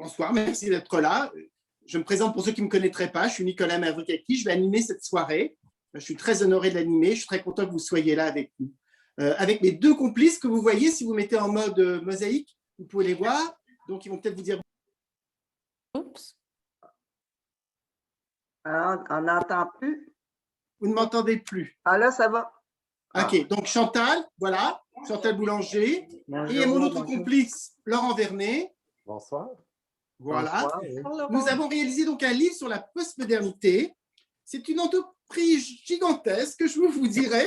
bonsoir, merci d'être là. Je me présente pour ceux qui ne me connaîtraient pas. Je suis Nicolas Mavrikakis. Je vais animer cette soirée. Je suis très honoré de l'animer. Je suis très content que vous soyez là avec nous. Avec mes deux complices que vous voyez, si vous mettez en mode mosaïque, vous pouvez les voir. Donc, ils vont peut-être vous dire. Oups. Alors, on n'entend plus. Vous ne m'entendez plus. Ah là, ça va. OK, donc Chantal, voilà, Chantal Boulanger. Bonjour, Et mon autre bonjour. complice, Laurent Vernet. Bonsoir. Voilà. Bonsoir, oui. Nous avons réalisé donc un livre sur la postmodernité. C'est une entreprise gigantesque, je vous dirais,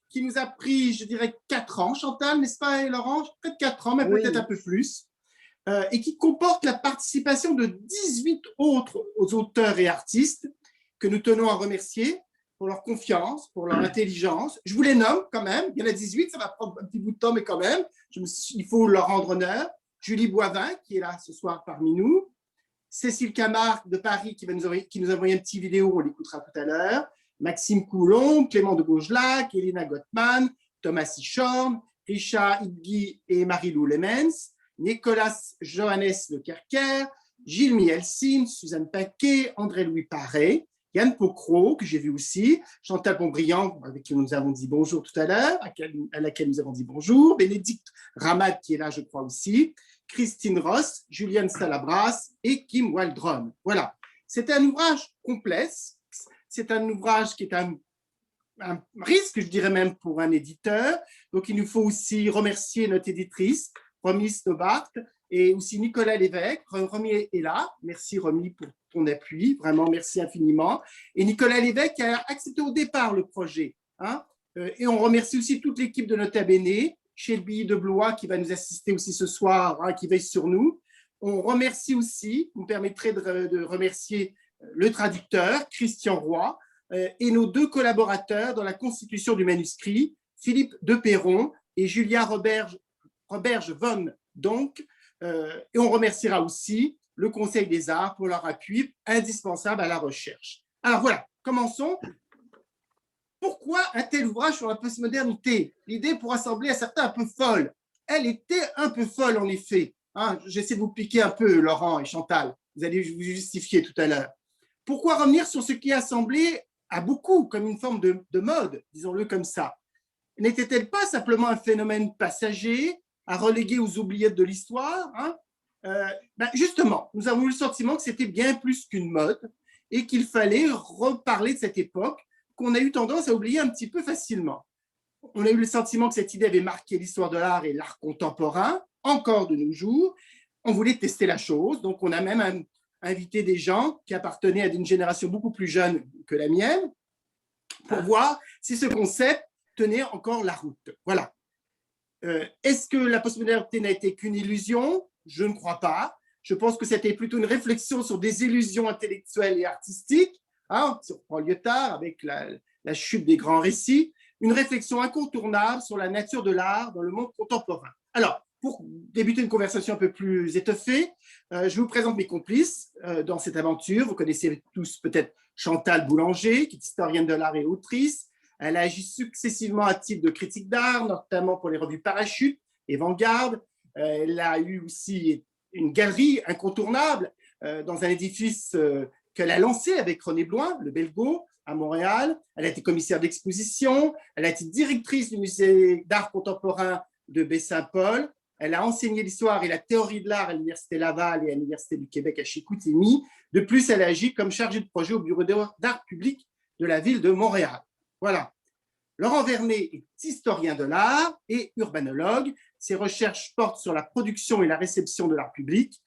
qui nous a pris, je dirais, 4 ans, Chantal, n'est-ce pas, et Laurent? Peut-être 4 ans, mais Oui. peut-être un peu plus. Et qui comporte la participation de 18 autres auteurs et artistes que nous tenons à remercier pour leur confiance, pour leur intelligence. Je vous les nomme quand même. Il y en a 18, ça va prendre un petit bout de temps, mais quand même, il faut leur rendre honneur. Julie Boivin, qui est là ce soir parmi nous. Cécile Camargue de Paris, qui nous a envoyé un petit vidéo, on l'écoutera tout à l'heure. Maxime Coulomb, Clément de Gaugelhac, Elena Gottman, Thomas Sichorn, Richard Hidgui et Marie-Lou Lemens, Nicolas Johannes de Kerker, Gilles Mielsin, Suzanne Paquet, André-Louis Paré, Yann Pocro, que j'ai vu aussi, Chantal Pontbriand, avec qui nous avons dit bonjour tout à l'heure, à laquelle nous avons dit bonjour, Bénédicte Ramad, qui est là, je crois aussi, Christine Ross, Juliane Salabras et Kim Waldron. Voilà. C'est un ouvrage complexe. C'est un ouvrage qui est un risque, je dirais même, pour un éditeur. Donc, il nous faut aussi remercier notre éditrice, Romy Stobart, et aussi Nicolas Lévesque. Romy est là. Merci, Romy, pour ton appui. Vraiment, merci infiniment. Et Nicolas Lévesque a accepté au départ le projet. Hein. Et on remercie aussi toute l'équipe de Nota Bene, Shelby de Blois, qui va nous assister aussi ce soir, hein, qui veille sur nous. On remercie aussi, vous me permettrez de remercier le traducteur, Christian Roy, et nos 2 collaborateurs dans la constitution du manuscrit, Philippe Deperron et Julia Roberge von Donk. Et on remerciera aussi le Conseil des Arts pour leur appui indispensable à la recherche. Alors voilà, commençons. Pourquoi un tel ouvrage sur la postmodernité? L'idée pourra sembler à certains un peu folle. Elle était un peu folle, en effet. Hein, j'essaie de vous piquer un peu, Laurent et Chantal. Vous allez vous justifier tout à l'heure. Pourquoi revenir sur ce qui a semblé à beaucoup comme une forme de mode, disons-le comme ça? N'était-elle pas simplement un phénomène passager à reléguer aux oubliettes de l'histoire, hein? Justement, nous avons eu le sentiment que c'était bien plus qu'une mode et qu'il fallait reparler de cette époque qu'on a eu tendance à oublier un petit peu facilement. On a eu le sentiment que cette idée avait marqué l'histoire de l'art et l'art contemporain, encore de nos jours. On voulait tester la chose, donc on a même invité des gens qui appartenaient à une génération beaucoup plus jeune que la mienne pour voir si ce concept tenait encore la route. Voilà. Est-ce que la postmodernité n'a été qu'une illusion? Je ne crois pas. Je pense que c'était plutôt une réflexion sur des illusions intellectuelles et artistiques, hein, sur Paul Lyotard avec la chute des grands récits, une réflexion incontournable sur la nature de l'art dans le monde contemporain. Alors, pour débuter une conversation un peu plus étoffée, je vous présente mes complices dans cette aventure. Vous connaissez tous peut-être Chantal Boulanger, qui est historienne de l'art et autrice. Elle a agi successivement à titre de critique d'art, notamment pour les revues Parachute et Vanguard. Elle a eu aussi une galerie incontournable dans un édifice qu'elle a lancé avec René Bloin, le Belgo, à Montréal. Elle a été commissaire d'exposition. Elle a été directrice du musée d'art contemporain de Baie-Saint-Paul. Elle a enseigné l'histoire et la théorie de l'art à l'Université Laval et à l'Université du Québec à Chicoutimi. De plus, elle a agi comme chargée de projet au bureau d'art public de la ville de Montréal. Voilà. Laurent Vernet est historien de l'art et urbanologue. Ses recherches portent sur la production et la réception de l'art public.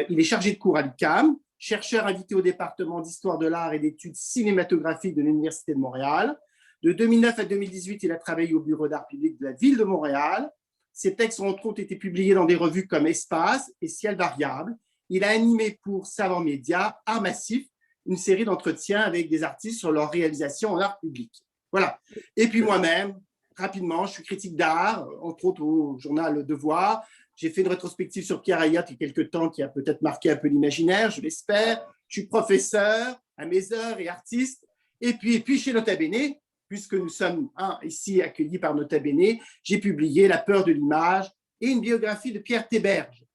Il est chargé de cours à l'UQAM, chercheur invité au département d'histoire de l'art et d'études cinématographiques de l'Université de Montréal. De 2009 à 2018, il a travaillé au bureau d'art public de la ville de Montréal. Ses textes ont entre autres été publiés dans des revues comme Espace et Ciel Variable. Il a animé pour Savant Média, Art Massif, une série d'entretiens avec des artistes sur leur réalisation en art public. Voilà. Et puis moi-même, rapidement, je suis critique d'art, entre autres au journal Le Devoir. J'ai fait une rétrospective sur Pierre Hayat il y a quelques temps qui a peut-être marqué un peu l'imaginaire, je l'espère. Je suis professeur à mes heures et artiste. Et puis chez Nota Bene, puisque nous sommes ici accueillis par Nota Bene, j'ai publié La peur de l'image et une biographie de Pierre Théberge,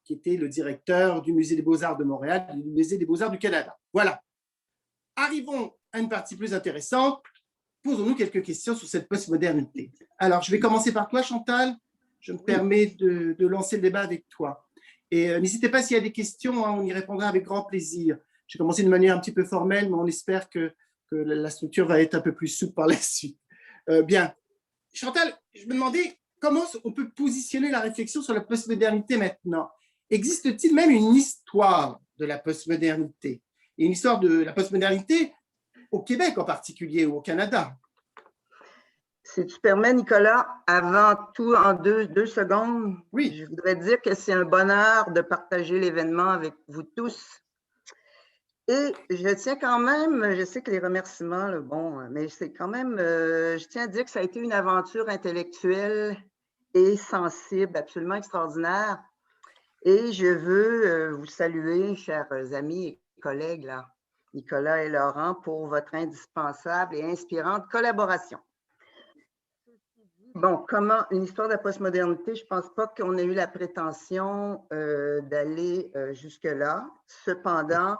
qui était le directeur du Musée des Beaux-Arts de Montréal et du Musée des Beaux-Arts du Canada. Voilà. Arrivons à une partie plus intéressante. Posons-nous quelques questions sur cette postmodernité. Alors, je vais commencer par toi, Chantal. Je me permets de lancer le débat avec toi. Et n'hésitez pas s'il y a des questions, hein, on y répondra avec grand plaisir. J'ai commencé de manière un petit peu formelle, mais on espère que la structure va être un peu plus souple par la suite. Bien. Chantal, je me demandais comment on peut positionner la réflexion sur la postmodernité maintenant. Existe-t-il même une histoire de la postmodernité? Et une histoire de la postmodernité au Québec en particulier ou au Canada? Si tu permets, Nicolas, avant tout, en deux secondes, oui. Je voudrais dire que c'est un bonheur de partager l'événement avec vous tous. Et je tiens quand même, je sais que les remerciements, mais c'est quand même, je tiens à dire que ça a été une aventure intellectuelle et sensible, absolument extraordinaire. Et je veux vous saluer, chers amis et collègues, là, Nicolas et Laurent, pour votre indispensable et inspirante collaboration. Bon, comment une histoire de la postmodernité, je ne pense pas qu'on ait eu la prétention d'aller jusque-là. Cependant,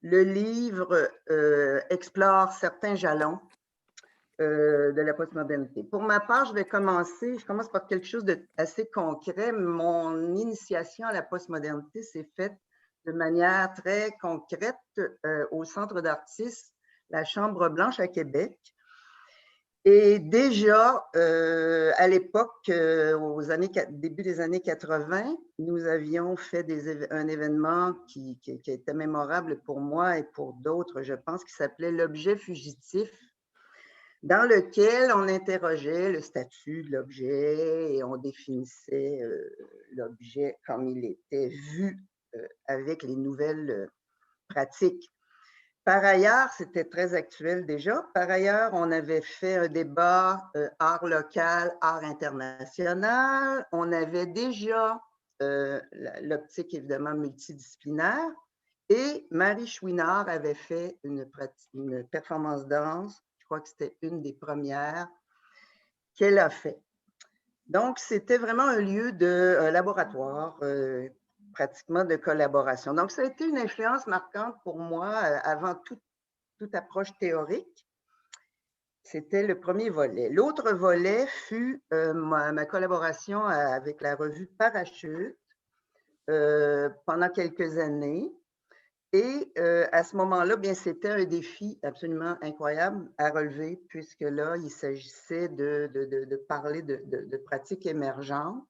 le livre explore certains jalons de la postmodernité. Pour ma part, je commence par quelque chose d'assez concret. Mon initiation à la postmodernité s'est faite de manière très concrète au Centre d'artistes, la Chambre Blanche à Québec. Et déjà, à l'époque, début des années 80, nous avions fait un événement qui était mémorable pour moi et pour d'autres, je pense, qui s'appelait l'objet fugitif, dans lequel on interrogeait le statut de l'objet et on définissait l'objet comme il était vu avec les nouvelles pratiques. Par ailleurs, c'était très actuel déjà. Par ailleurs, on avait fait un débat art local, art international. On avait déjà l'optique évidemment multidisciplinaire. Et Marie Chouinard avait fait une performance danse. Je crois que c'était une des premières qu'elle a fait. Donc, c'était vraiment un lieu de laboratoire, pratiquement de collaboration. Donc, ça a été une influence marquante pour moi avant toute approche théorique. C'était le premier volet. L'autre volet fut ma collaboration avec la revue Parachute pendant quelques années. Et à ce moment-là, bien, c'était un défi absolument incroyable à relever, puisque là, il s'agissait de parler de pratiques émergentes.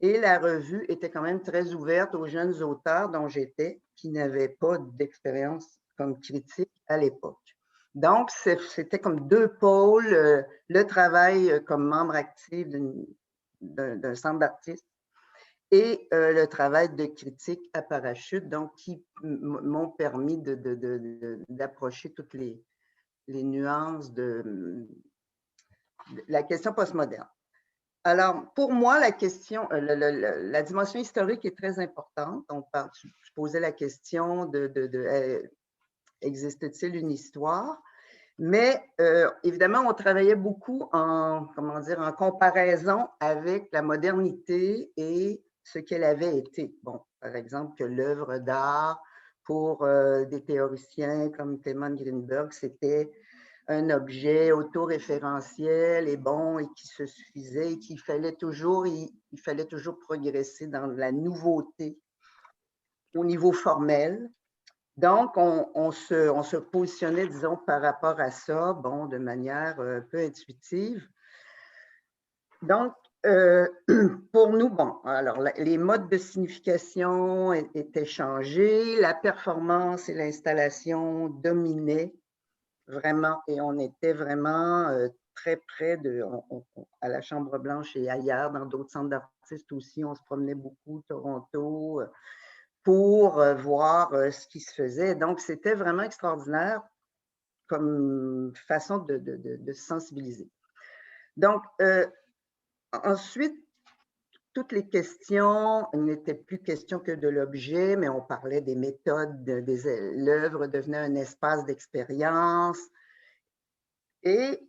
Et la revue était quand même très ouverte aux jeunes auteurs dont j'étais, qui n'avaient pas d'expérience comme critique à l'époque. Donc, c'était comme deux pôles, le travail comme membre actif d'un centre d'artistes et le travail de critique à Parachute, donc qui m'ont permis d'approcher toutes les nuances de la question postmoderne. Alors, pour moi, la question, la dimension historique est très importante. Je posais la question existe-t-il une histoire? Mais évidemment, on travaillait beaucoup en comparaison avec la modernité et ce qu'elle avait été. Bon, par exemple, que l'œuvre d'art pour des théoriciens comme Clement Greenberg, c'était un objet autoréférentiel et bon, et qui se suffisait, et qu'il fallait toujours, il fallait toujours progresser dans la nouveauté au niveau formel. Donc, on se positionnait, disons, par rapport à ça, bon, de manière un peu intuitive. Donc, pour nous, bon, alors, les modes de signification étaient changés, la performance et l'installation dominaient vraiment, et on était vraiment très près à la Chambre Blanche et ailleurs, dans d'autres centres d'artistes aussi, on se promenait beaucoup, Toronto, pour voir ce qui se faisait. Donc, c'était vraiment extraordinaire comme façon de se sensibiliser. Donc, ensuite, toutes les questions, il n'était plus question que de l'objet, mais on parlait des méthodes, l'œuvre devenait un espace d'expérience. Et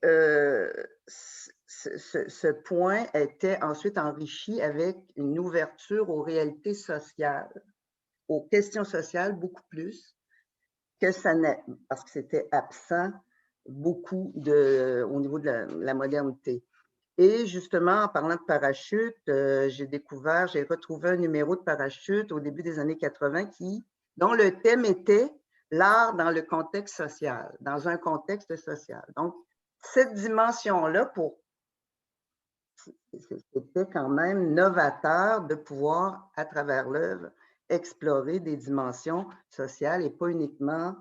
ce point était ensuite enrichi avec une ouverture aux réalités sociales, aux questions sociales beaucoup plus que ça n'est, parce que c'était absent beaucoup au niveau de la modernité. Et justement, en parlant de parachute, j'ai retrouvé un numéro de parachute au début des années 80 dont le thème était l'art dans le contexte social, dans un contexte social. Donc, cette dimension-là, c'était quand même novateur de pouvoir, à travers l'œuvre, explorer des dimensions sociales et pas uniquement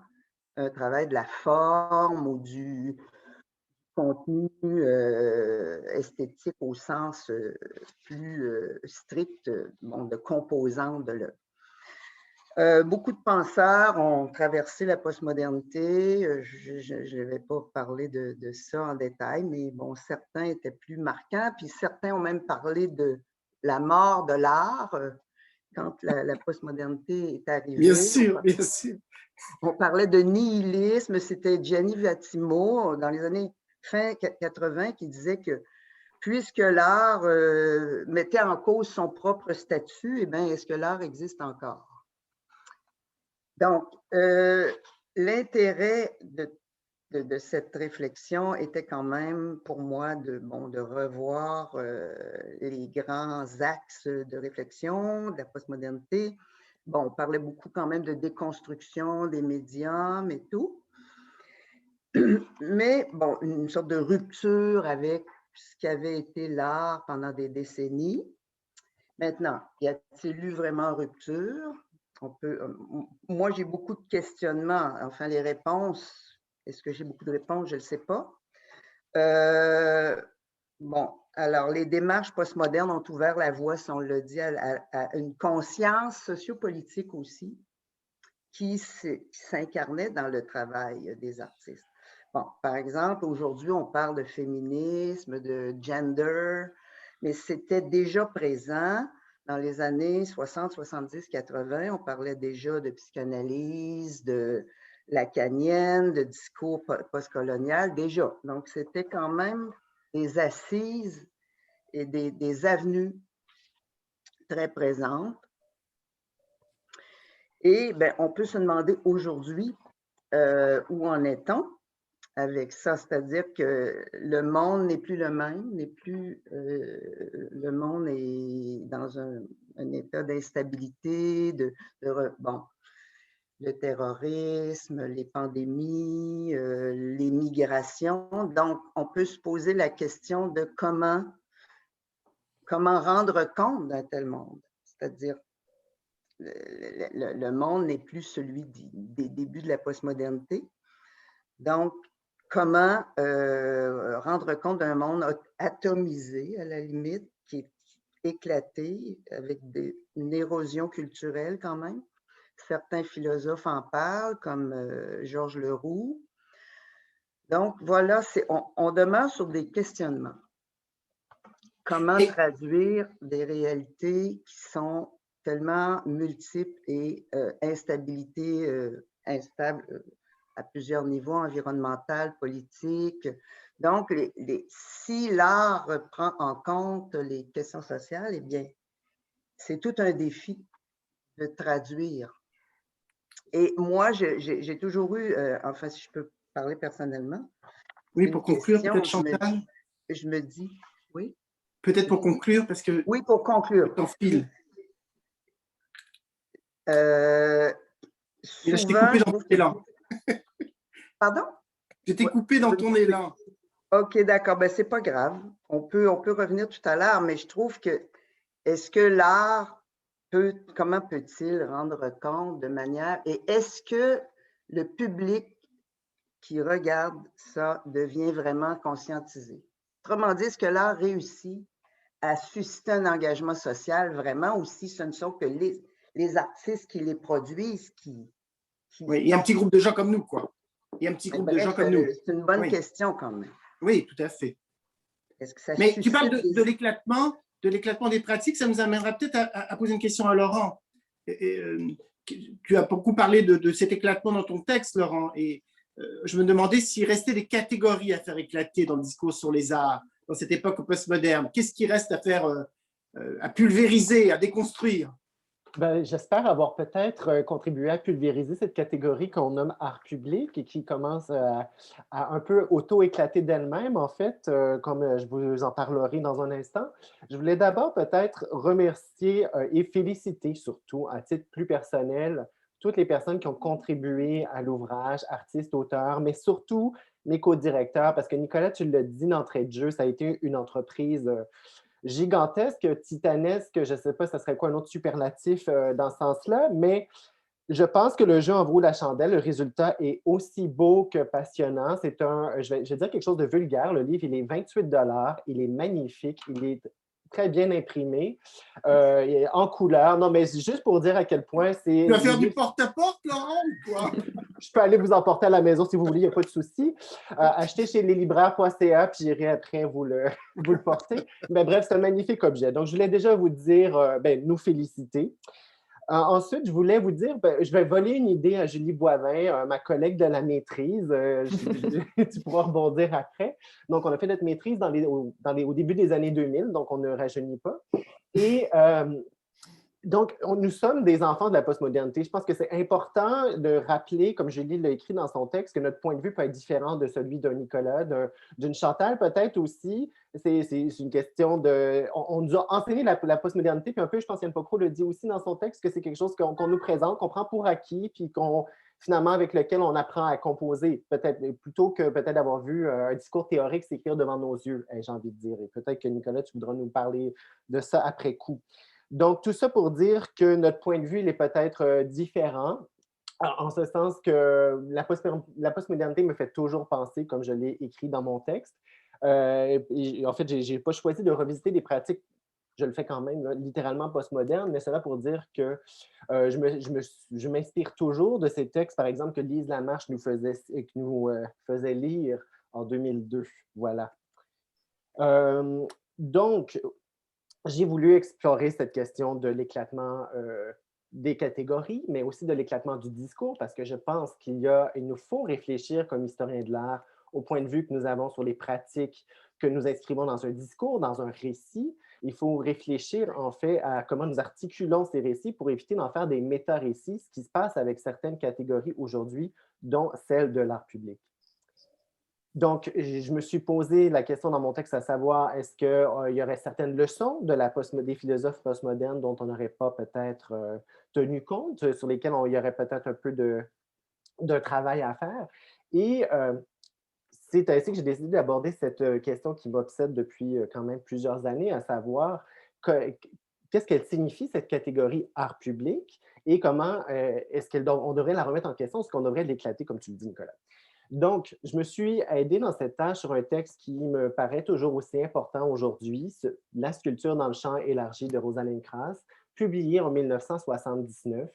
un travail de la forme ou du contenu esthétique au sens plus strict de composante de l'œuvre. Beaucoup de penseurs ont traversé la postmodernité. Je ne vais pas parler de ça en détail, mais bon, certains étaient plus marquants, puis certains ont même parlé de la mort de l'art quand la postmodernité est arrivée. Bien sûr, bien sûr. On parlait de nihilisme, c'était Gianni Vattimo dans les années fin 80 qui disait que puisque l'art mettait en cause son propre statut, eh bien, est-ce que l'art existe encore? Donc, l'intérêt de cette réflexion était quand même pour moi de revoir les grands axes de réflexion de la postmodernité. Bon, on parlait beaucoup quand même de déconstruction des médiums et tout, mais bon, une sorte de rupture avec ce qui avait été l'art pendant des décennies. Maintenant, y a-t-il eu vraiment rupture? Moi, j'ai beaucoup de questionnements. Enfin, les réponses, est-ce que j'ai beaucoup de réponses? Je ne le sais pas. Bon, alors, les démarches postmodernes ont ouvert la voie, si on le dit, à une conscience sociopolitique aussi qui s'incarnait dans le travail des artistes. Bon, par exemple, aujourd'hui, on parle de féminisme, de gender, mais c'était déjà présent dans les années 60, 70, 80. On parlait déjà de psychanalyse, de lacanienne, de discours postcolonial, déjà. Donc, c'était quand même des assises et des avenues très présentes. Et bien, on peut se demander aujourd'hui où en est-on avec ça, c'est-à-dire que le monde n'est plus le même, le monde est dans un état d'instabilité, bon, le terrorisme, les pandémies, les migrations. Donc, on peut se poser la question de comment rendre compte d'un tel monde, c'est-à-dire le monde n'est plus celui des débuts de la postmodernité. Donc, comment rendre compte d'un monde atomisé, à la limite, qui est éclaté, avec une érosion culturelle quand même. Certains philosophes en parlent, comme Georges Leroux. Donc, voilà, on demeure sur des questionnements. Comment traduire des réalités qui sont tellement multiples et instables à plusieurs niveaux, environnemental, politique. Donc, si l'art prend en compte les questions sociales, eh bien, c'est tout un défi de traduire. Et moi, j'ai toujours eu, enfin, si je peux parler personnellement. Oui, pour conclure, peut-être Chantal. Je me dis, oui. Peut-être pour conclure, parce que… Oui, pour conclure. Ton fil. Souvent, je t'ai coupé dans ton élan. Pardon? Je t'ai coupé dans ton élan. OK, d'accord. Ben, c'est pas grave. On peut revenir tout à l'heure, mais je trouve que est-ce que l'art comment peut-il rendre compte de manière, et est-ce que le public qui regarde ça devient vraiment conscientisé? Autrement dit, est-ce que l'art réussit à susciter un engagement social vraiment, ou si ce ne sont que les artistes qui les produisent oui, il y a un petit groupe de gens comme nous, quoi. Il y a un petit groupe de gens comme nous. C'est une bonne question quand même. Oui, tout à fait. Est-ce que ça Mais tu parles de l'éclatement des pratiques, ça nous amènera peut-être à poser une question à Laurent. Tu as beaucoup parlé de cet éclatement dans ton texte, Laurent, et je me demandais s'il restait des catégories à faire éclater dans le discours sur les arts, dans cette époque postmoderne. Qu'est-ce qui reste à faire, à pulvériser, à déconstruire? Ben, j'espère avoir peut-être contribué à pulvériser cette catégorie qu'on nomme art public et qui commence à un peu auto-éclater d'elle-même, en fait, comme je vous en parlerai dans un instant. Je voulais d'abord peut-être remercier et féliciter surtout, à titre plus personnel, toutes les personnes qui ont contribué à l'ouvrage, artistes, auteurs, mais surtout mes co-directeurs, parce que Nicolas, tu l'as dit d'entrée de jeu, ça a été une entreprise gigantesque, titanesque, je ne sais pas, ça serait quoi un autre superlatif dans ce sens-là, mais je pense que le jeu en vaut la chandelle. Le résultat est aussi beau que passionnant. C'est je vais dire quelque chose de vulgaire. Le livre, il est 28 $. Il est magnifique. Il est très bien imprimé, en couleur. Non, mais juste pour dire à quel point c'est... Tu vas faire du porte-à-porte, Laurent, ou quoi? Je peux aller vous emporter à la maison si vous voulez, il n'y a pas de souci. Achetez chez leslibraires.ca, puis j'irai après vous le porter. Mais bref, c'est un magnifique objet. Donc, je voulais déjà vous dire, nous féliciter. Ensuite, je voulais vous dire, je vais voler une idée à Julie Boivin, ma collègue de la maîtrise. Tu pourras rebondir après. Donc, on a fait notre maîtrise au début des années 2000, donc on ne rajeunit pas. Et donc, nous sommes des enfants de la postmodernité. Je pense que c'est important de rappeler, comme Julie l'a écrit dans son texte, que notre point de vue peut être différent de celui d'un Nicolas, d'une Chantal peut-être aussi. C'est une question de... On nous a enseigné la postmodernité, puis un peu, je pense qu'Yann Pocro le dit aussi dans son texte, que c'est quelque chose qu'on nous présente, qu'on prend pour acquis, puis finalement, avec lequel on apprend à composer, peut-être plutôt que peut-être d'avoir vu un discours théorique s'écrire devant nos yeux, j'ai envie de dire. Et peut-être que Nicolas, tu voudras nous parler de ça après coup. Donc, tout ça pour dire que notre point de vue, il est peut-être différent, en ce sens que la postmodernité me fait toujours penser, comme je l'ai écrit dans mon texte. En fait, je n'ai pas choisi de revisiter des pratiques, je le fais quand même, là, littéralement postmodernes, mais cela pour dire que je m'inspire toujours de ces textes, par exemple, que Lise Lamarche nous faisait lire en 2002. Voilà. Donc, j'ai voulu explorer cette question de l'éclatement des catégories, mais aussi de l'éclatement du discours, parce que je pense il nous faut réfléchir comme historiens de l'art au point de vue que nous avons sur les pratiques que nous inscrivons dans un discours, dans un récit. Il faut réfléchir en fait à comment nous articulons ces récits pour éviter d'en faire des méta-récits, ce qui se passe avec certaines catégories aujourd'hui, dont celle de l'art public. Donc, je me suis posé la question dans mon texte à savoir, est-ce qu'il y aurait certaines leçons des philosophes postmodernes dont on n'aurait pas peut-être tenu compte, sur lesquelles il y aurait peut-être un peu de travail à faire. Et c'est ainsi que j'ai décidé d'aborder cette question qui m'obsède depuis quand même plusieurs années, à savoir qu'est-ce qu'elle signifie, cette catégorie art public, et comment on devrait la remettre en question, est-ce qu'on devrait l'éclater, comme tu le dis, Nicolas. Donc, je me suis aidé dans cette tâche sur un texte qui me paraît toujours aussi important aujourd'hui, La sculpture dans le champ élargi de Rosalind Krauss, publié en 1979.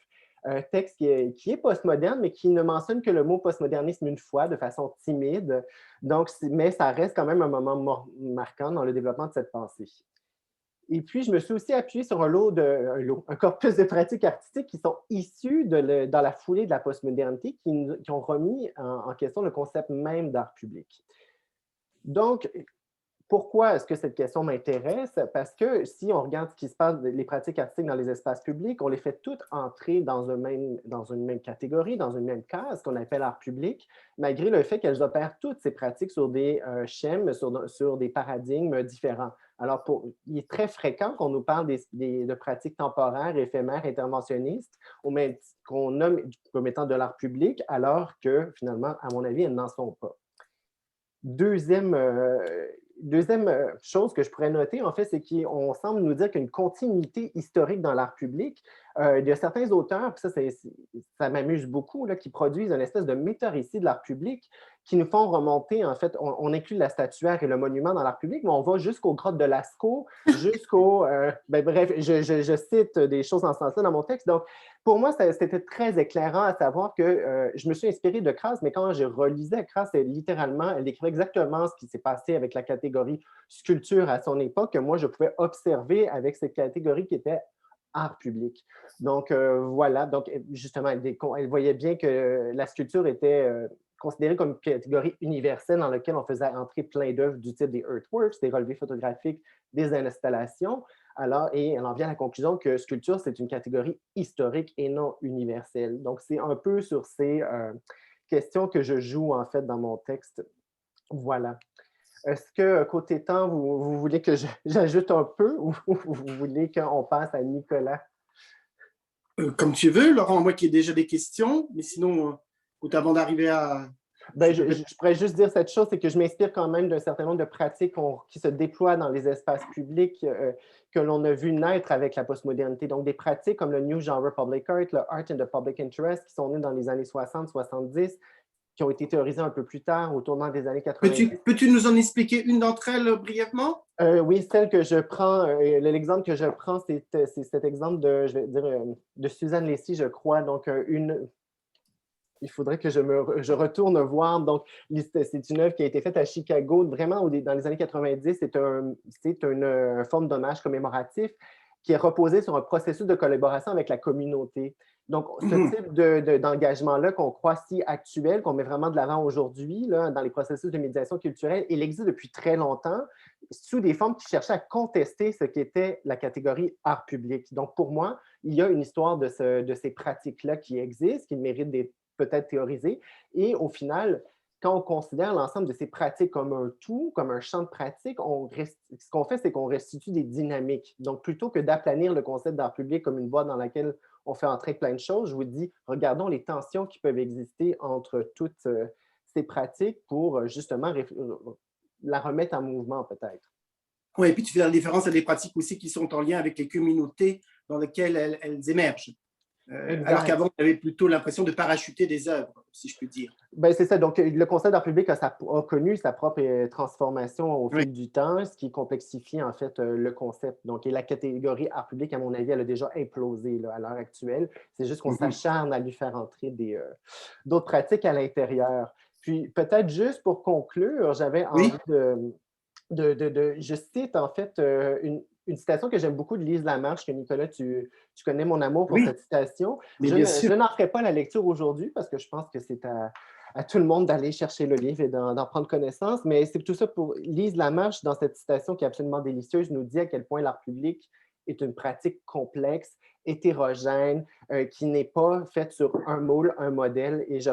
Un texte qui est postmoderne, mais qui ne mentionne que le mot postmodernisme une fois, de façon timide. Donc, mais ça reste quand même un moment marquant dans le développement de cette pensée. Et puis, je me suis aussi appuyé sur un corpus de pratiques artistiques qui sont issus dans la foulée de la postmodernité, qui ont remis en question le concept même d'art public. Donc, pourquoi est-ce que cette question m'intéresse? Parce que si on regarde ce qui se passe, les pratiques artistiques dans les espaces publics, on les fait toutes entrer dans une même catégorie, dans une même case qu'on appelle art public, malgré le fait qu'elles opèrent toutes ces pratiques sur des schèmes, sur des paradigmes différents. Alors, il est très fréquent qu'on nous parle de pratiques temporaires, éphémères, interventionnistes, qu'on nomme comme étant de l'art public, alors que finalement, à mon avis, elles n'en sont pas. Deuxième chose que je pourrais noter, en fait, c'est qu'on semble nous dire qu'il y a une continuité historique dans l'art public. Il y a certains auteurs, puis ça m'amuse beaucoup, là, qui produisent une espèce de méta-récit de l'art public qui nous font remonter, en fait, on inclut la statuaire et le monument dans l'art public, mais on va jusqu'aux grottes de Lascaux, bref, je cite des choses en ce sens-là dans mon texte. Donc, pour moi, c'était très éclairant à savoir que je me suis inspiré de Krauss, mais quand je relisais Krauss, elle décrivait exactement ce qui s'est passé avec la catégorie sculpture à son époque, que moi, je pouvais observer avec cette catégorie qui était art public. Donc, voilà. Donc, justement, elle voyait bien que la sculpture était considéré comme une catégorie universelle dans laquelle on faisait entrer plein d'œuvres du type des earthworks, des relevés photographiques, des installations. Alors, et elle en vient à la conclusion que sculpture, c'est une catégorie historique et non universelle. Donc, c'est un peu sur ces questions que je joue, en fait, dans mon texte. Voilà. Est-ce que, côté temps, vous voulez que j'ajoute un peu ou vous voulez qu'on passe à Nicolas? Comme tu veux, Laurent, moi qui ai déjà des questions, mais sinon, avant d'arriver à... Ben, je pourrais juste dire cette chose, c'est que je m'inspire quand même d'un certain nombre de pratiques qui se déploient dans les espaces publics que l'on a vu naître avec la postmodernité. Donc, des pratiques comme le New Genre Public Art, le Art in the Public Interest, qui sont nées dans les années 60-70, qui ont été théorisées un peu plus tard, au tournant des années 90. Peux-tu nous en expliquer une d'entre elles brièvement? Oui, celle que je prends, l'exemple que je prends, c'est cet exemple de, je vais dire, de Suzanne Leslie, je crois. Donc, il faudrait que je retourne voir. Donc, c'est une œuvre qui a été faite à Chicago, vraiment dans les années 90. C'est une forme d'hommage commémoratif qui est reposé sur un processus de collaboration avec la communauté. Donc, ce type d'engagement-là qu'on croit si actuel, qu'on met vraiment de l'avant aujourd'hui dans les processus de médiation culturelle, il existe depuis très longtemps sous des formes qui cherchaient à contester ce qu'était la catégorie art public. Donc, pour moi, il y a une histoire de ces pratiques-là qui existent, qui méritent d'être peut-être théorisées. Et au final, quand on considère l'ensemble de ces pratiques comme un tout, comme un champ de pratique, ce qu'on fait, c'est qu'on restitue des dynamiques. Donc, plutôt que d'aplanir le concept d'art public comme une boîte dans laquelle on fait entrer plein de choses, je vous dis, regardons les tensions qui peuvent exister entre toutes ces pratiques pour justement la remettre en mouvement, peut-être. Oui, et puis tu fais la différence à des pratiques aussi qui sont en lien avec les communautés dans lesquelles elles émergent. Alors qu'avant, on avait plutôt l'impression de parachuter des œuvres, si je puis dire. Ben, c'est ça. Donc, le concept d'art public a connu sa propre transformation au fil du temps, ce qui complexifie en fait le concept. Donc, et la catégorie art public, à mon avis, elle a déjà implosé à l'heure actuelle. C'est juste qu'on s'acharne à lui faire entrer d'autres pratiques à l'intérieur. Puis, peut-être juste pour conclure, j'avais envie je cite en fait une citation que j'aime beaucoup de Lise Lamarche, que Nicolas, tu connais mon amour pour cette citation. Je n'en ferai pas la lecture aujourd'hui parce que je pense que c'est à tout le monde d'aller chercher le livre et d'en prendre connaissance, mais c'est tout ça pour Lise Lamarche, dans cette citation qui est absolument délicieuse, nous dit à quel point l'art public est une pratique complexe, hétérogène, qui n'est pas faite sur un moule, un modèle. Et je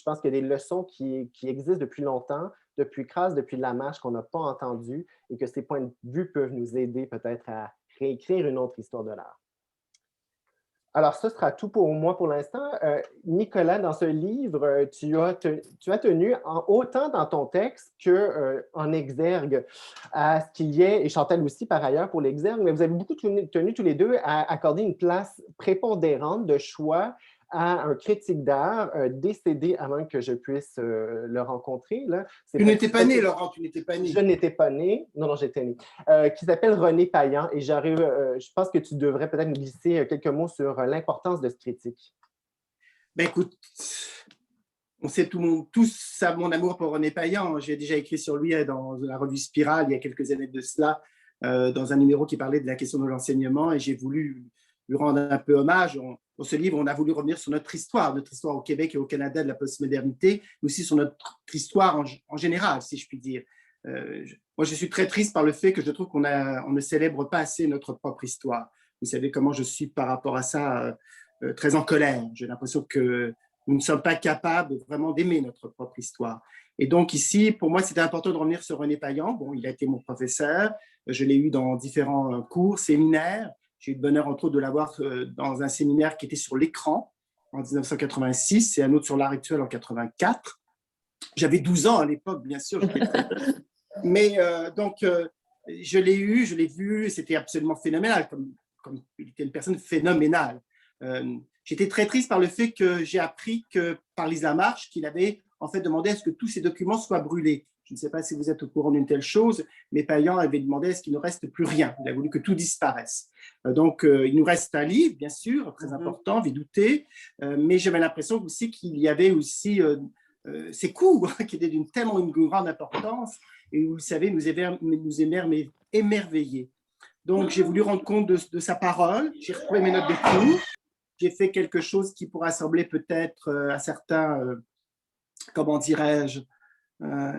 pense qu'il y a des leçons qui existent depuis longtemps, depuis Cras, depuis Lamarche, qu'on n'a pas entendues et que ces points de vue peuvent nous aider peut-être à réécrire une autre histoire de l'art. Alors, ce sera tout pour moi pour l'instant. Nicolas, dans ce livre, tu as tenu autant dans ton texte qu'en exergue à ce qu'il y ait, et Chantal aussi par ailleurs pour l'exergue, mais vous avez beaucoup tenu tous les deux à accorder une place prépondérante de choix à un critique d'art décédé avant que je puisse le rencontrer. Là. Tu n'étais pas né, Laurent, tu n'étais pas né. Je n'étais pas né. Non, j'étais né. Qui s'appelle René Payan. Et je pense que tu devrais peut-être me glisser quelques mots sur l'importance de ce critique. Ben écoute, on sait tous mon amour pour René Payan. J'ai déjà écrit sur lui dans la revue Spirale il y a quelques années de cela, dans un numéro qui parlait de la question de l'enseignement, et j'ai voulu lui rendre un peu hommage. Dans ce livre, on a voulu revenir sur notre histoire au Québec et au Canada de la postmodernité, mais aussi sur notre histoire en général, si je puis dire. Moi, je suis très triste par le fait que je trouve qu'on ne célèbre pas assez notre propre histoire. Vous savez comment je suis par rapport à ça, très en colère. J'ai l'impression que nous ne sommes pas capables vraiment d'aimer notre propre histoire. Et donc ici, pour moi, c'était important de revenir sur René Payan. Bon, il a été mon professeur, je l'ai eu dans différents cours, séminaires. J'ai eu le bonheur, entre autres, de l'avoir dans un séminaire qui était sur l'écran en 1986 et un autre sur l'art actuel en 84. J'avais 12 ans à l'époque, bien sûr. Mais donc, je l'ai eu, je l'ai vu, c'était absolument phénoménal, comme il était une personne phénoménale. J'étais très triste par le fait que j'ai appris que par Lise Lamarche qu'il avait en fait demandé à ce que tous ces documents soient brûlés. Je ne sais pas si vous êtes au courant d'une telle chose, mais Payan avait demandé à ce qu'il ne reste plus rien. Il a voulu que tout disparaisse. Donc, il nous reste un livre, bien sûr, très important, Vidouté, mais j'avais l'impression aussi qu'il y avait aussi ces cours qui étaient d'une tellement une grande importance et vous le savez, nous émerveiller. Donc, j'ai voulu rendre compte de sa parole. J'ai retrouvé mes notes de cours. J'ai fait quelque chose qui pourra sembler peut-être à certains comment dirais-je,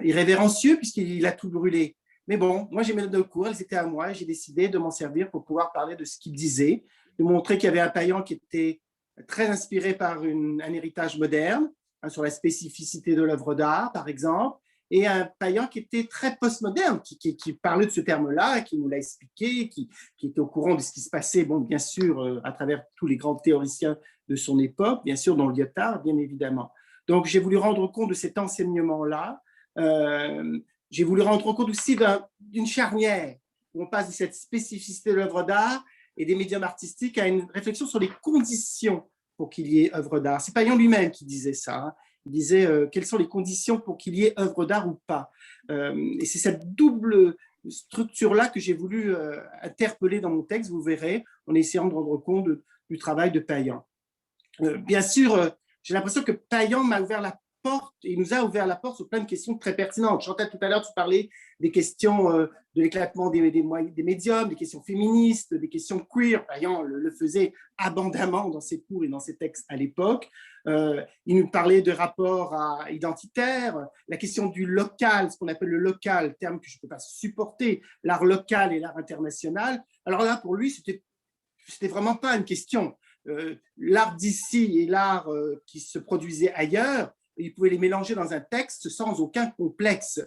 irrévérencieux puisqu'il a tout brûlé. Mais bon, moi j'ai mes notes de cours, elles étaient à moi et j'ai décidé de m'en servir pour pouvoir parler de ce qu'il disait, de montrer qu'il y avait un Payan qui était très inspiré par un héritage moderne, sur la spécificité de l'œuvre d'art par exemple, et un Payan qui était très postmoderne, qui parlait de ce terme-là, qui nous l'a expliqué, qui était au courant de ce qui se passait, bon, bien sûr, à travers tous les grands théoriciens de son époque, bien sûr, dans Lyotard, bien évidemment. Donc, j'ai voulu rendre compte de cet enseignement-là. J'ai voulu rendre compte aussi d'une charnière où on passe de cette spécificité de l'œuvre d'art et des médiums artistiques à une réflexion sur les conditions pour qu'il y ait œuvre d'art. C'est Payan lui-même qui disait ça. Hein. Il disait quelles sont les conditions pour qu'il y ait œuvre d'art ou pas. Et c'est cette double structure-là que j'ai voulu interpeller dans mon texte, vous verrez, en essayant de rendre compte du travail de Payan. Bien sûr, j'ai l'impression que Payan m'a ouvert la porte, et nous a ouvert la porte sur plein de questions très pertinentes. Chantal, tout à l'heure, tu parlais des questions de l'éclatement des médiums, des questions féministes, des questions queer. Payan le faisait abondamment dans ses cours et dans ses textes à l'époque. Il nous parlait de rapports identitaires, la question du local, ce qu'on appelle le local, terme que je ne peux pas supporter, l'art local et l'art international. Alors là, pour lui, c'était vraiment pas une question. L'art d'ici et l'art qui se produisait ailleurs, il pouvait les mélanger dans un texte sans aucun complexe.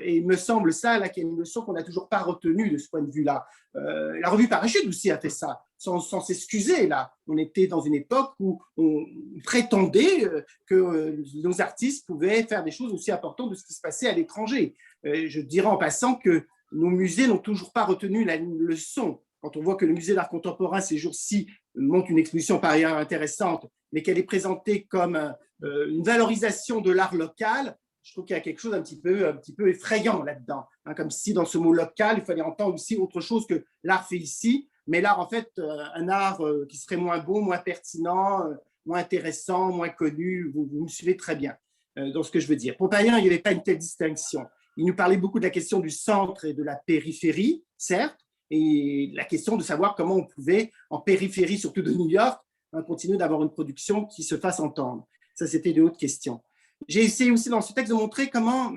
Et il me semble ça, là, qu'il y a une leçon qu'on n'a toujours pas retenue de ce point de vue-là. La revue Parachute aussi a fait ça, sans s'excuser, là. On était dans une époque où on prétendait que nos artistes pouvaient faire des choses aussi importantes de ce qui se passait à l'étranger. Je dirais en passant que nos musées n'ont toujours pas retenu la leçon. Quand on voit que le musée d'art contemporain, ces jours-ci, montre une exposition par ailleurs intéressante, mais qu'elle est présentée comme une valorisation de l'art local, je trouve qu'il y a quelque chose un petit peu effrayant là-dedans. Hein, comme si dans ce mot local, il fallait entendre aussi autre chose que l'art fait ici, mais l'art, en fait, un art qui serait moins beau, moins pertinent, moins intéressant, moins connu. Vous me suivez très bien dans ce que je veux dire. Pour Payan, il n'y avait pas une telle distinction. Il nous parlait beaucoup de la question du centre et de la périphérie, certes, et la question de savoir comment on pouvait, en périphérie, surtout de New York, continuer d'avoir une production qui se fasse entendre. Ça, c'était une autre question. J'ai essayé aussi dans ce texte de montrer comment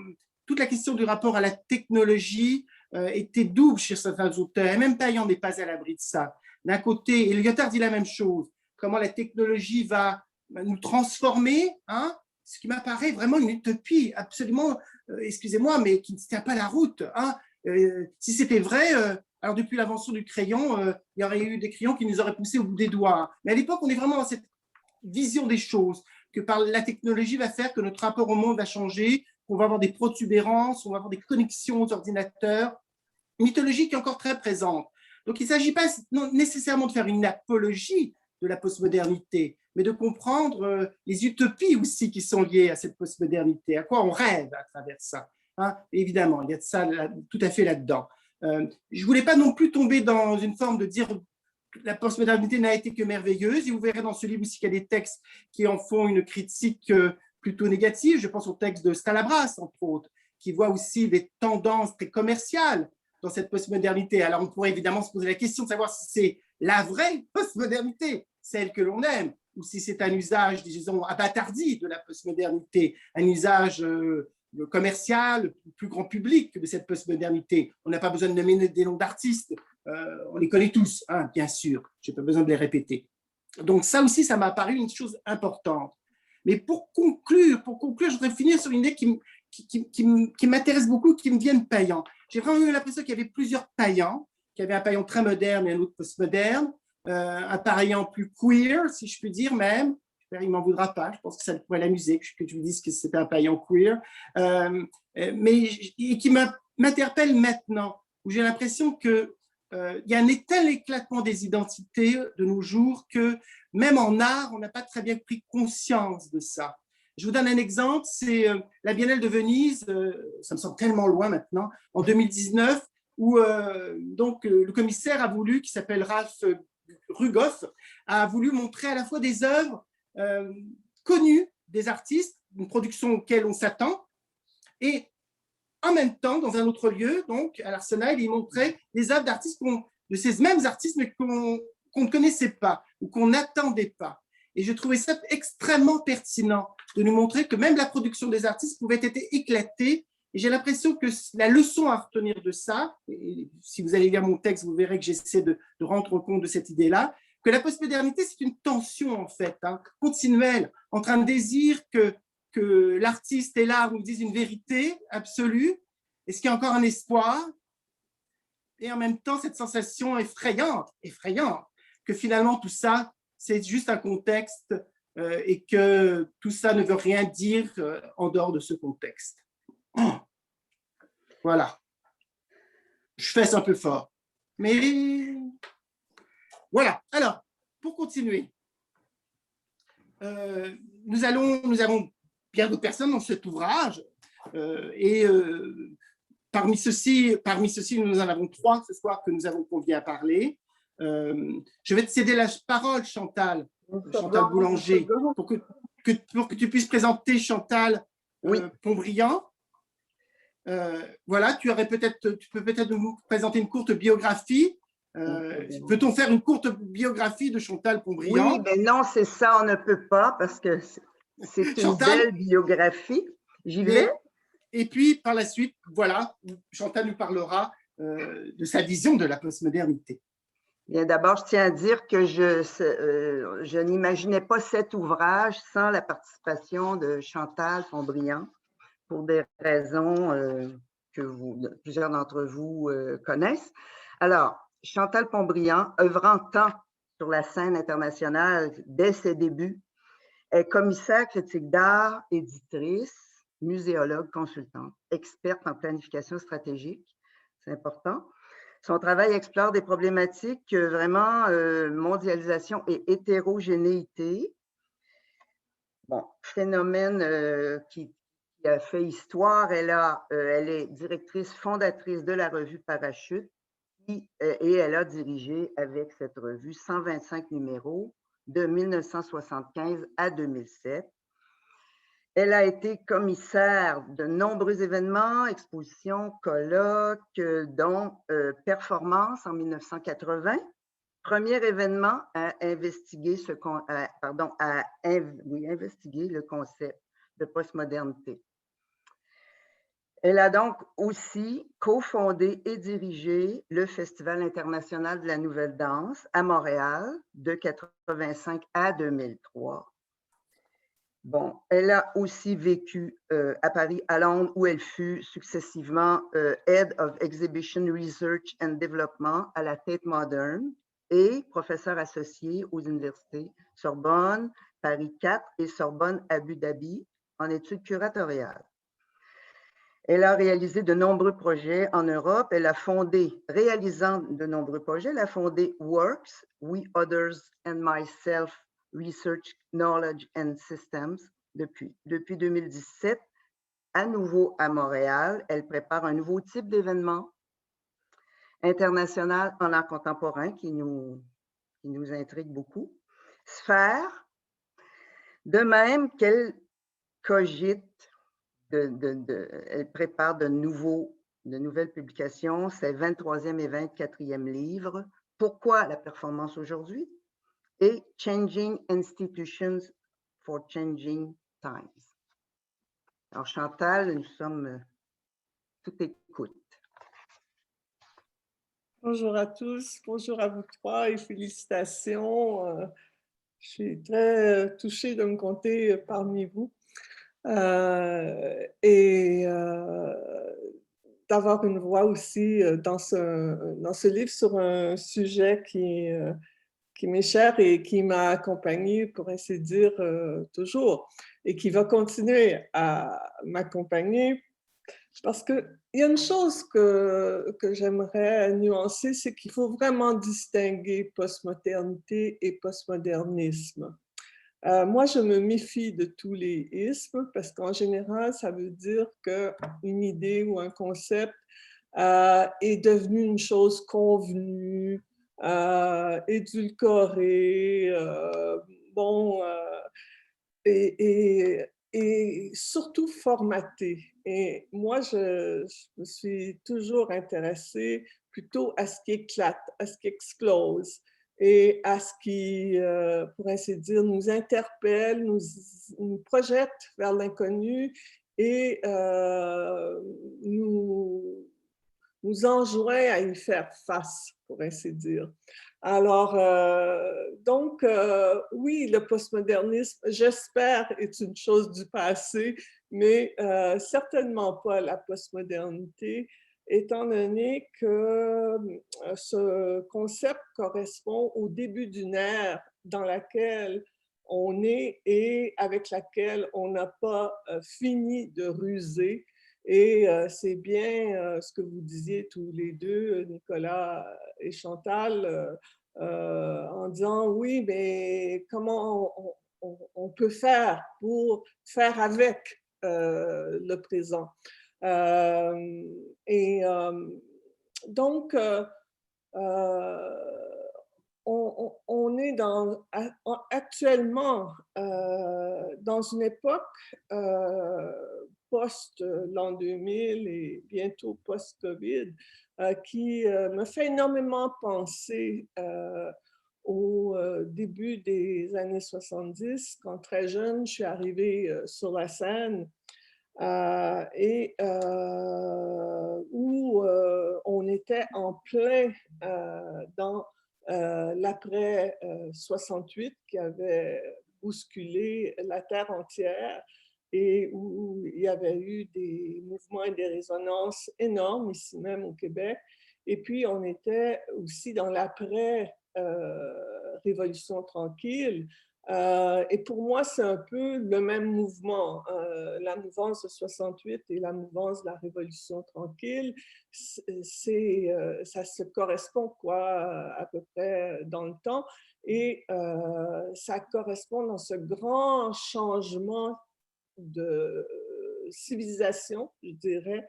toute la question du rapport à la technologie était double chez certains auteurs, et même Payan n'est pas à l'abri de ça. D'un côté, et Lyotard dit la même chose, comment la technologie va nous transformer, hein, ce qui m'apparaît vraiment une utopie, absolument, excusez-moi, mais qui ne tient pas la route. Hein. Si c'était vrai, alors depuis l'invention du crayon, il y aurait eu des crayons qui nous auraient poussé au bout des doigts. Mais à l'époque, on est vraiment dans cette vision des choses, que par la technologie va faire que notre rapport au monde va changer, qu'on va avoir des protubérances, on va avoir des connexions aux ordinateurs, une mythologie qui est encore très présente. Donc il ne s'agit pas nécessairement de faire une apologie de la postmodernité, mais de comprendre les utopies aussi qui sont liées à cette postmodernité, à quoi on rêve à travers ça. Hein, évidemment, il y a de ça tout à fait là-dedans. Je ne voulais pas non plus tomber dans une forme de dire la postmodernité n'a été que merveilleuse, et vous verrez dans ce livre aussi qu'il y a des textes qui en font une critique plutôt négative. Je pense au texte de Stalabras, entre autres, qui voit aussi des tendances très commerciales dans cette postmodernité. Alors on pourrait évidemment se poser la question de savoir si c'est la vraie postmodernité, celle que l'on aime, ou si c'est un usage, disons, abattardi de la postmodernité, un usage commercial, plus grand public de cette postmodernité. On n'a pas besoin de nommer des noms d'artistes, on les connaît tous, hein, bien sûr, je n'ai pas besoin de les répéter. Donc ça aussi, ça m'a paru une chose importante. Mais pour conclure, je voudrais finir sur une idée qui m'intéresse beaucoup, qui me vient de Payan. J'ai vraiment eu l'impression qu'il y avait plusieurs Payans, qu'il y avait un Payan très moderne et un autre postmoderne, un Payan plus queer, si je puis dire même. Il ne m'en voudra pas, je pense que ça pourrait l'amuser que tu me dises que c'était un Payan queer, mais et qui m'interpelle maintenant, où j'ai l'impression qu'il y a un tel éclatement des identités de nos jours que même en art, on n'a pas très bien pris conscience de ça. Je vous donne un exemple, c'est la Biennale de Venise, ça me semble tellement loin maintenant, en 2019, où donc, le commissaire a voulu, qui s'appelle Ralph Rugoff, a voulu montrer à la fois des œuvres connues des artistes, une production auquel on s'attend, et en même temps, dans un autre lieu, donc à l'Arsenal, il montrait des œuvres d'artistes, de ces mêmes artistes, mais qu'on ne connaissait pas ou qu'on n'attendait pas. Et je trouvais ça extrêmement pertinent de nous montrer que même la production des artistes pouvait être éclatée. Et j'ai l'impression que la leçon à retenir de ça, et si vous allez lire mon texte, vous verrez que j'essaie de rendre compte de cette idée-là, que la postmodernité, c'est une tension, en fait, continuelle, entre un désir que l'artiste et l'art nous disent une vérité absolue, est-ce qu'il y a encore un espoir? Et en même temps, cette sensation effrayante, que finalement, tout ça, c'est juste un contexte et que tout ça ne veut rien dire en dehors de ce contexte. Voilà. Je fesse un peu fort. Mais voilà. Alors, pour continuer, nous avons bien d'autres personnes dans cet ouvrage et parmi ceux-ci, nous en avons 3 ce soir que nous avons convié à parler. Je vais te céder la parole, Chantal Boulanger, pour que tu puisses présenter Chantal Pontbriand. Voilà, tu peux peut-être nous présenter une courte biographie. Peut-on faire une courte biographie de Chantal Pontbriand? Oui, mais non, c'est ça, on ne peut pas parce que c'est une belle biographie. J'y vais. Et puis, par la suite, voilà, Chantal nous parlera de sa vision de la postmodernité. Bien, d'abord, je tiens à dire que je n'imaginais pas cet ouvrage sans la participation de Chantal Pontbriand pour des raisons que plusieurs d'entre vous connaissent. Alors, Chantal Pontbriand, œuvrant tant sur la scène internationale dès ses débuts, est commissaire critique d'art, éditrice, muséologue, consultante, experte en planification stratégique, c'est important. Son travail explore des problématiques vraiment mondialisation et hétérogénéité. Bon, phénomène qui a fait histoire. Elle est directrice fondatrice de la revue Parachute et elle a dirigé avec cette revue 125 numéros de 1975 à 2007. Elle a été commissaire de nombreux événements, expositions, colloques, dont Performance en 1980. Premier événement à investiguer, investiguer le concept de postmodernité. Elle a donc aussi cofondé et dirigé le Festival international de la nouvelle danse à Montréal de 1985 à 2003. Bon, elle a aussi vécu à Paris, à Londres, où elle fut successivement Head of Exhibition Research and Development à la Tate Modern et professeure associée aux universités Sorbonne, Paris 4 et Sorbonne Abu Dhabi en études curatoriales. Elle a réalisé de nombreux projets en Europe. Elle a réalisant de nombreux projets, elle a fondé WORKS, We, Others and Myself, Research, Knowledge and Systems depuis 2017. À nouveau à Montréal, elle prépare un nouveau type d'événement international en art contemporain qui nous intrigue beaucoup. Sphère, de même qu'elle cogite, elle prépare de nouvelles publications, ses 23e et 24e livres, Pourquoi la performance aujourd'hui? Et Changing Institutions for Changing Times. Alors Chantal, nous sommes tout écoute. Bonjour à tous, bonjour à vous 3 et félicitations. Je suis très touchée de me compter parmi vous et d'avoir une voix aussi dans ce livre sur un sujet qui m'est cher et qui m'a accompagnée, pour ainsi dire, toujours, et qui va continuer à m'accompagner. Parce qu'il y a une chose que j'aimerais nuancer, c'est qu'il faut vraiment distinguer postmodernité et postmodernisme. Moi, je me méfie de tous les ismes parce qu'en général, ça veut dire qu'une idée ou un concept est devenu une chose convenue, édulcorée, et surtout formatée. Et moi, je me suis toujours intéressée plutôt à ce qui éclate, à ce qui explose. et à ce qui, pour ainsi dire, nous interpelle, nous projette vers l'inconnu et nous enjoint à y faire face, pour ainsi dire. Alors, donc, oui, le postmodernisme, j'espère, est une chose du passé, mais certainement pas la postmodernité, étant donné que ce concept correspond au début d'une ère dans laquelle on est et avec laquelle on n'a pas fini de ruser. Et c'est bien ce que vous disiez tous les deux, Nicolas et Chantal, en disant oui, mais comment on peut faire pour faire avec le présent. Et donc, on est actuellement dans une époque post l'an 2000 et bientôt post-Covid qui me fait énormément penser au début des années 70, quand très jeune, je suis arrivée sur la scène et où on était en plein dans l'après 68 qui avait bousculé la Terre entière et où il y avait eu des mouvements et des résonances énormes ici même au Québec. Et puis, on était aussi dans l'après-révolution tranquille. Et pour moi, c'est un peu le même mouvement. La mouvance de 68 et la mouvance de la Révolution tranquille, ça se correspond à peu près dans le temps. Et ça correspond dans ce grand changement de civilisation, je dirais,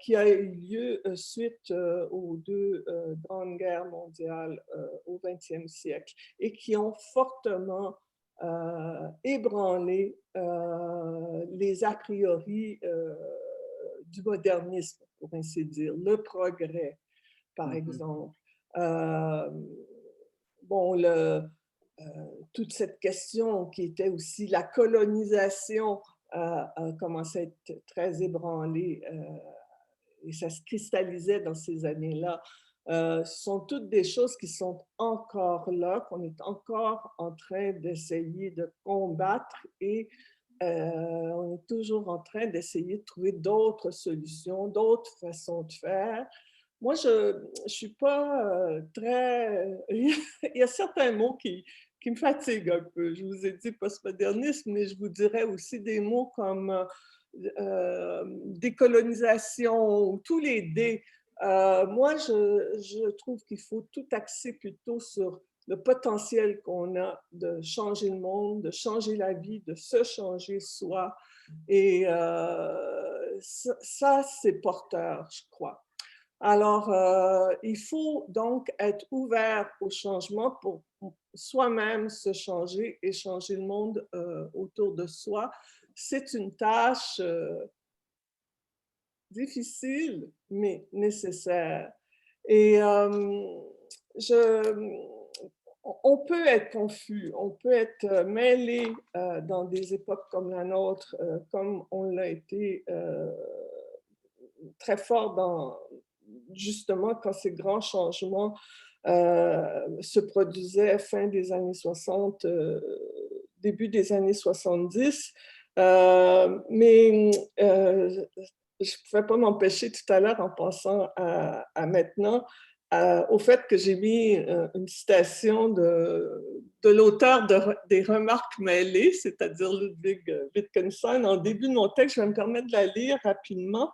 qui a eu lieu suite aux deux grandes guerres mondiales au XXe siècle et qui ont fortement ébranlé les a priori du modernisme, pour ainsi dire, le progrès, par exemple. Bon, toute cette question qui était aussi la colonisation a commencé à être très ébranlée et ça se cristallisait dans ces années-là. Ce sont toutes des choses qui sont encore là, qu'on est encore en train d'essayer de combattre et on est toujours en train d'essayer de trouver d'autres solutions, d'autres façons de faire. Moi, je ne suis pas très... Il y a certains mots qui me fatiguent un peu. Je vous ai dit postmodernisme, mais je vous dirais aussi des mots comme décolonisation, tous les D. Moi, je trouve qu'il faut tout axer plutôt sur le potentiel qu'on a de changer le monde, de changer la vie, de se changer soi. Et ça c'est porteur, je crois. Alors, il faut donc être ouvert au changement pour soi-même se changer et changer le monde autour de soi. C'est une tâche difficile, mais nécessaire. Et on peut être confus, on peut être mêlé dans des époques comme la nôtre, comme on l'a été très fort dans, justement, quand ces grands changements se produisaient fin des années 60, début des années 70. Mais je ne pouvais pas m'empêcher tout à l'heure, en pensant à maintenant, au fait que j'ai mis une citation de l'auteur des Remarques mêlées, c'est-à-dire Ludwig Wittgenstein. En début de mon texte, je vais me permettre de la lire rapidement.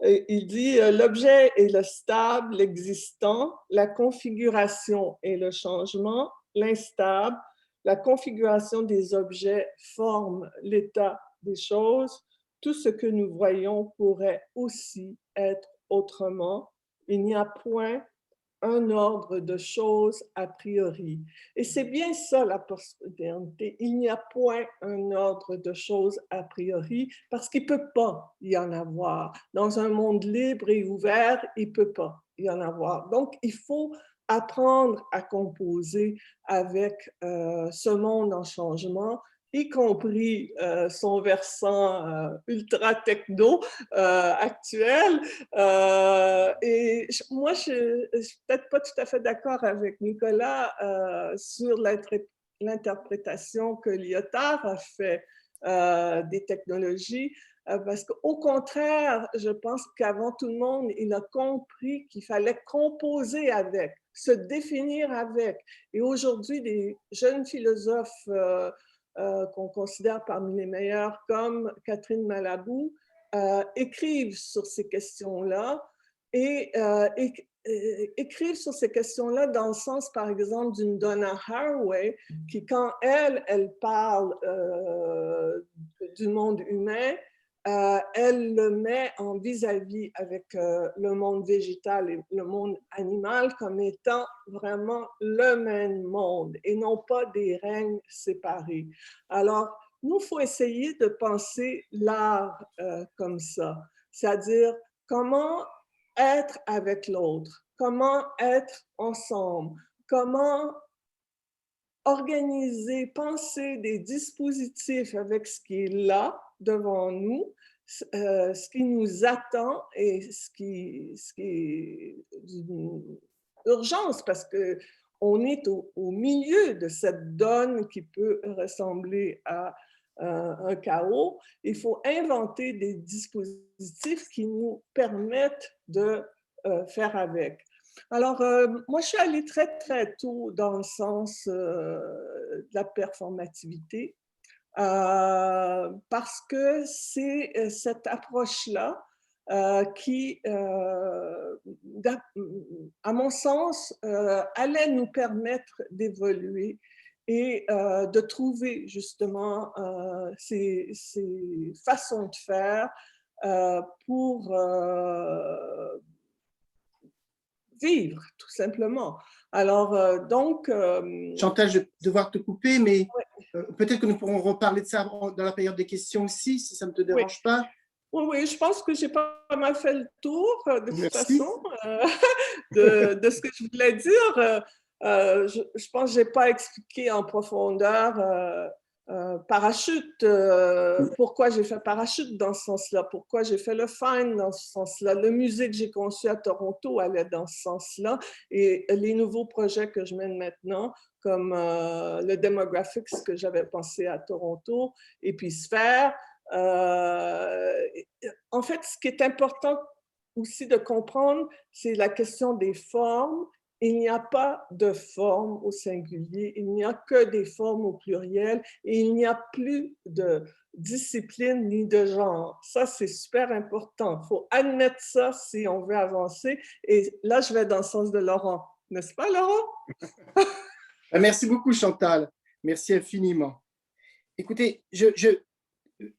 Il dit « L'objet est le stable, l'existant, la configuration est le changement, l'instable, la configuration des objets forme l'état des choses, tout ce que nous voyons pourrait aussi être autrement. Il n'y a point un ordre de choses a priori. » Et c'est bien ça la postmodernité. Il n'y a point un ordre de choses a priori parce qu'il ne peut pas y en avoir. Dans un monde libre et ouvert, il ne peut pas y en avoir. Donc, il faut apprendre à composer avec ce monde en changement, y compris son versant ultra techno actuel. Et moi, je ne suis peut-être pas tout à fait d'accord avec Nicolas sur l'interprétation que Lyotard a fait des technologies, parce qu'au contraire, je pense qu'avant tout le monde, il a compris qu'il fallait composer avec, se définir avec. Et aujourd'hui, des jeunes philosophes qu'on considère parmi les meilleurs, comme Catherine Malabou, écrivent sur ces questions-là et écrivent sur ces questions-là dans le sens, par exemple, d'une Donna Haraway, qui, quand elle parle du monde humain, elle le met en vis-à-vis avec le monde végétal et le monde animal comme étant vraiment le même monde et non pas des règnes séparés. Alors, nous, il faut essayer de penser l'art comme ça, c'est-à-dire comment être avec l'autre, comment être ensemble, comment organiser, penser des dispositifs avec ce qui est là devant nous, ce qui nous attend et ce qui est d'une urgence parce qu'on est au milieu de cette donne qui peut ressembler à un chaos. Il faut inventer des dispositifs qui nous permettent de faire avec. Alors, moi, je suis allée très, très tôt dans le sens de la performativité parce que c'est cette approche-là qui, à mon sens, allait nous permettre d'évoluer et de trouver justement ces façons de faire pour vivre, tout simplement. Alors, donc... Chantal, je vais devoir te couper, mais peut-être que nous pourrons reparler de ça dans la période des questions aussi, si ça ne te dérange pas. Oui, je pense que j'ai pas mal fait le tour, de toute Merci. façon, de ce que je voulais dire. Je pense que je n'ai pas expliqué en profondeur parachute, pourquoi j'ai fait parachute dans ce sens-là, pourquoi j'ai fait le fine dans ce sens-là. Le musée que j'ai conçu à Toronto allait dans ce sens-là et les nouveaux projets que je mène maintenant, comme le Demographics que j'avais pensé à Toronto et puis Sphère. En fait, ce qui est important aussi de comprendre, c'est la question des formes. Il n'y a pas de forme au singulier, il n'y a que des formes au pluriel et il n'y a plus de discipline ni de genre. Ça, c'est super important. Il faut admettre ça si on veut avancer. Et là, je vais dans le sens de Laurent. N'est-ce pas, Laurent? Merci beaucoup, Chantal. Merci infiniment. Écoutez,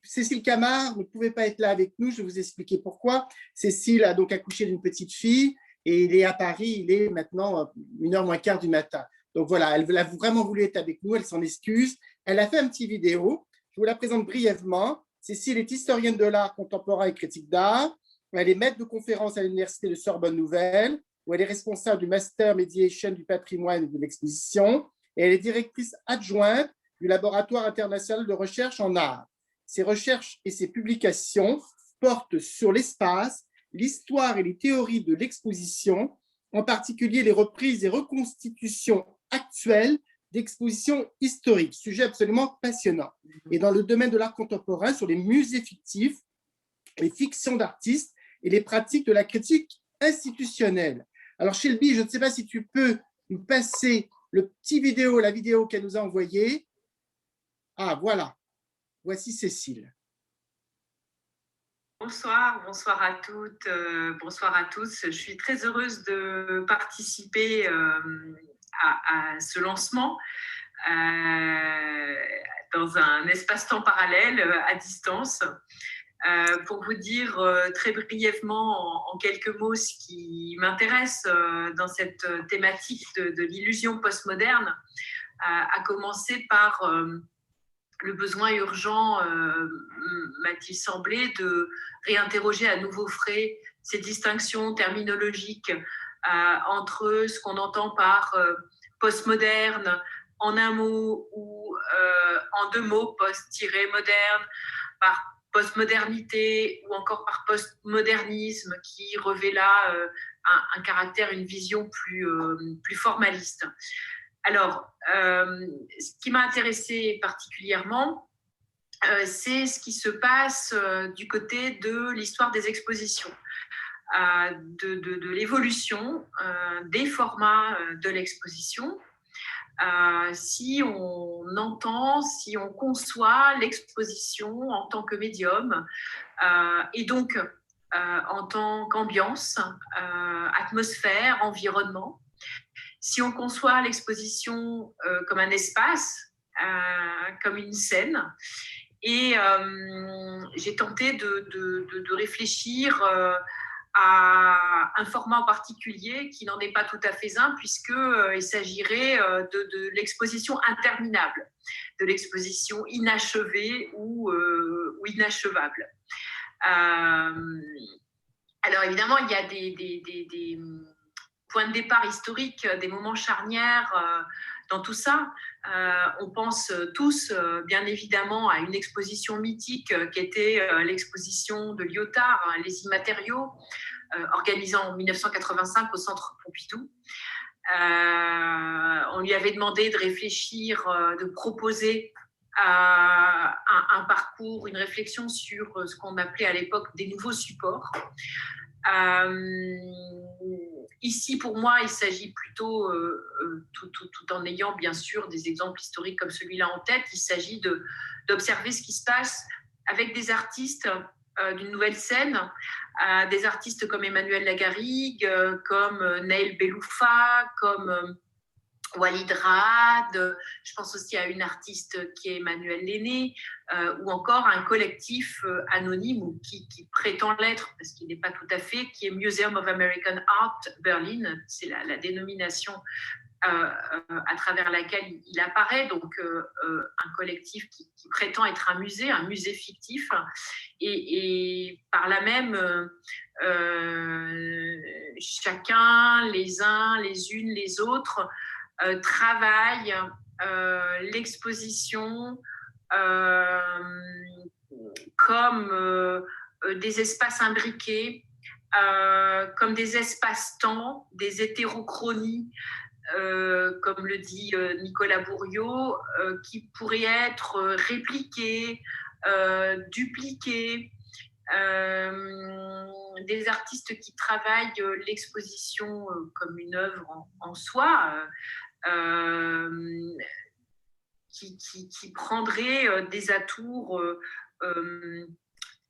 Cécile Camard ne pouvait pas être là avec nous, je vais vous expliquer pourquoi. Cécile a donc accouché d'une petite fille et il est à Paris, il est maintenant 1h moins quart du matin. Donc voilà, elle a vraiment voulu être avec nous, elle s'en excuse. Elle a fait un petit vidéo, je vous la présente brièvement. Cécile est historienne de l'art contemporain et critique d'art. Elle est maître de conférences à l'université de Sorbonne Nouvelle, où elle est responsable du Master Mediation du patrimoine et de l'exposition. Et elle est directrice adjointe du Laboratoire international de recherche en art. Ses recherches et ses publications portent sur l'espace, l'histoire et les théories de l'exposition, en particulier les reprises et reconstitutions actuelles d'expositions historiques, sujet absolument passionnant. Et dans le domaine de l'art contemporain, sur les musées fictifs, les fictions d'artistes et les pratiques de la critique institutionnelle. Alors Shelby, je ne sais pas si tu peux nous passer la vidéo qu'elle nous a envoyée. Ah, voilà. Voici Cécile. Bonsoir à toutes, bonsoir à tous. Je suis très heureuse de participer à ce lancement dans un espace-temps parallèle à distance. Pour vous dire très brièvement en quelques mots ce qui m'intéresse dans cette thématique de l'illusion postmoderne, à commencer par le besoin urgent, m'a-t-il semblé, de réinterroger à nouveau frais ces distinctions terminologiques entre ce qu'on entend par postmoderne en un mot ou en deux mots, post-moderne, par postmodernité ou encore par postmodernisme qui revêt là un caractère, une vision plus formaliste. Alors, ce qui m'a intéressée particulièrement, c'est ce qui se passe du côté de l'histoire des expositions, de l'évolution des formats de l'exposition. Si on entend, si on conçoit l'exposition en tant que médium et donc en tant qu'ambiance, atmosphère, environnement, si on conçoit l'exposition comme un espace, comme une scène, et j'ai tenté de réfléchir à un format en particulier qui n'en est pas tout à fait un, puisqu'il s'agirait de l'exposition interminable, de l'exposition inachevée ou inachevable. Alors évidemment, il y a des points de départ historiques, des moments charnières dans tout ça. On pense tous, bien évidemment, à une exposition mythique qui était l'exposition de Lyotard, Les Immatériaux, organisée en 1985 au Centre Pompidou. On lui avait demandé de réfléchir, de proposer un parcours, une réflexion sur ce qu'on appelait à l'époque des nouveaux supports. Ici, pour moi, il s'agit plutôt, tout en ayant bien sûr des exemples historiques comme celui-là en tête, il s'agit d'observer ce qui se passe avec des artistes d'une nouvelle scène, des artistes comme Emmanuel Lagarrigue, comme Naël Beloufa, comme Walid Raad, je pense aussi à une artiste qui est Emmanuelle Lenné, ou encore un collectif anonyme ou qui prétend l'être, parce qu'il n'est pas tout à fait, qui est Museum of American Art Berlin, c'est la dénomination à travers laquelle il apparaît, donc un collectif qui prétend être un musée fictif, et par là même chacun, les uns, les unes, les autres, travaillent l'exposition comme des espaces imbriqués, comme des espaces-temps, des hétérochronies, comme le dit Nicolas Bourriaud, qui pourraient être répliqués, dupliqués. Des artistes qui travaillent l'exposition comme une œuvre en soi, qui prendrait des atours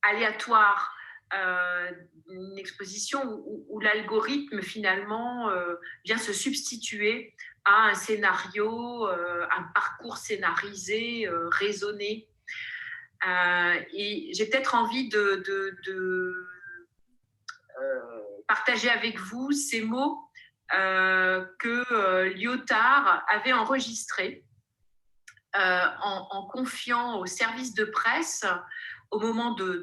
aléatoires, une exposition où l'algorithme finalement vient se substituer à un scénario, un parcours scénarisé, raisonné. Et j'ai peut-être envie de partager avec vous ces mots que Lyotard avait enregistrés en confiant au service de presse au moment de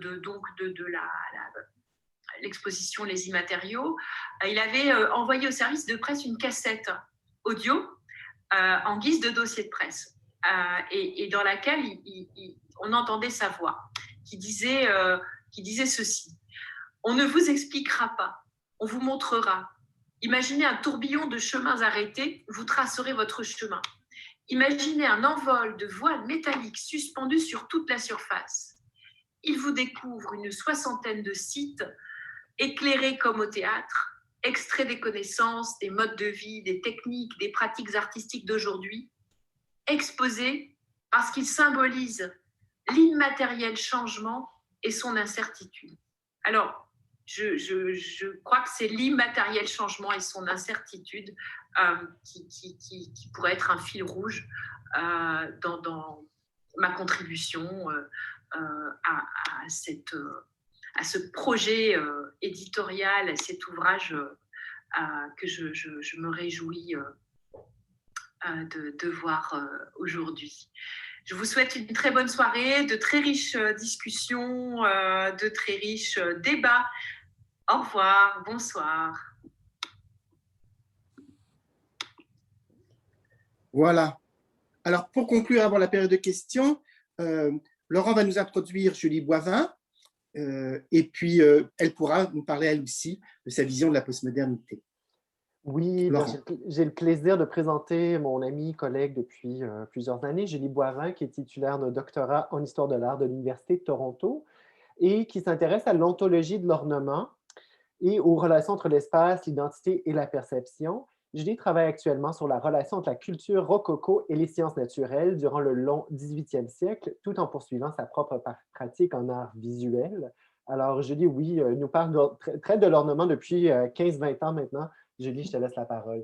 l'exposition Les Immatériaux. Il avait envoyé au service de presse une cassette audio en guise de dossier de presse et dans laquelle on entendait sa voix qui disait ceci: on ne vous expliquera pas, on vous montrera. Imaginez un tourbillon de chemins arrêtés, vous tracerez votre chemin. Imaginez un envol de voiles métalliques suspendus sur toute la surface. Il vous découvre une 60aine de sites éclairés comme au théâtre, extraits des connaissances, des modes de vie, des techniques, des pratiques artistiques d'aujourd'hui, exposés parce qu'ils symbolisent l'immatériel changement et son incertitude. Alors, je crois que c'est l'immatériel changement et son incertitude qui pourrait être un fil rouge dans ma contribution à ce projet éditorial, à cet ouvrage que je me réjouis de voir aujourd'hui. Je vous souhaite une très bonne soirée, de très riches discussions, de très riches débats. Au revoir, bonsoir. Voilà. Alors, pour conclure avant la période de questions, Laurent va nous introduire Julie Boivin, et puis elle pourra nous parler elle aussi de sa vision de la postmodernité. Oui, Laurent. j'ai le plaisir de présenter mon amie, collègue depuis plusieurs années, Julie Boivin, qui est titulaire d'un doctorat en histoire de l'art de l'Université de Toronto et qui s'intéresse à l'ontologie de l'ornement et aux relations entre l'espace, l'identité et la perception. Julie travaille actuellement sur la relation entre la culture rococo et les sciences naturelles durant le long 18e siècle, tout en poursuivant sa propre pratique en art visuel. Alors, Julie, oui, nous parle traite de l'ornement depuis 15-20 ans maintenant. Julie, je te laisse la parole.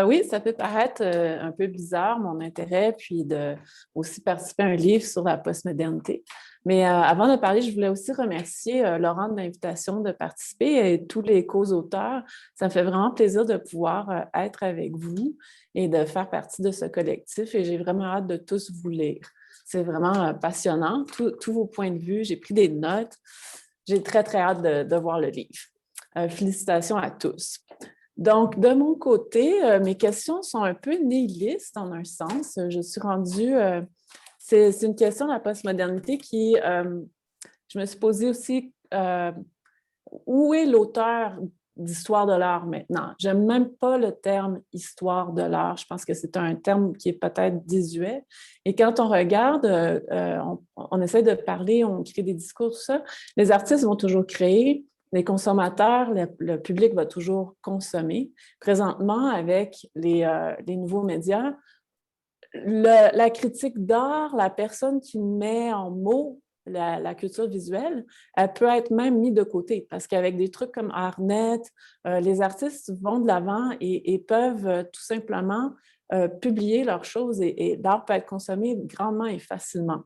Oui, ça peut paraître un peu bizarre, mon intérêt, puis de aussi participer à un livre sur la postmodernité. Mais avant de parler, je voulais aussi remercier Laurent de l'invitation de participer et tous les co-auteurs. Ça me fait vraiment plaisir de pouvoir être avec vous et de faire partie de ce collectif. Et j'ai vraiment hâte de tous vous lire. C'est vraiment passionnant, tous vos points de vue. J'ai pris des notes. J'ai très, très hâte de voir le livre. Félicitations à tous. Donc, de mon côté, mes questions sont un peu nihilistes en un sens. Je suis rendue, c'est une question de la postmodernité qui, je me suis posée aussi, où est l'auteur d'histoire de l'art maintenant? J'aime même pas le terme histoire de l'art. Je pense que c'est un terme qui est peut-être désuet. Et quand on regarde, on essaie de parler, on crée des discours, tout ça, les artistes vont toujours créer. Les consommateurs, le public va toujours consommer. Présentement, avec les nouveaux médias, la critique d'art, la personne qui met en mots la culture visuelle, elle peut être même mise de côté parce qu'avec des trucs comme Artnet, les artistes vont de l'avant et peuvent tout simplement publier leurs choses et l'art peut être consommé grandement et facilement.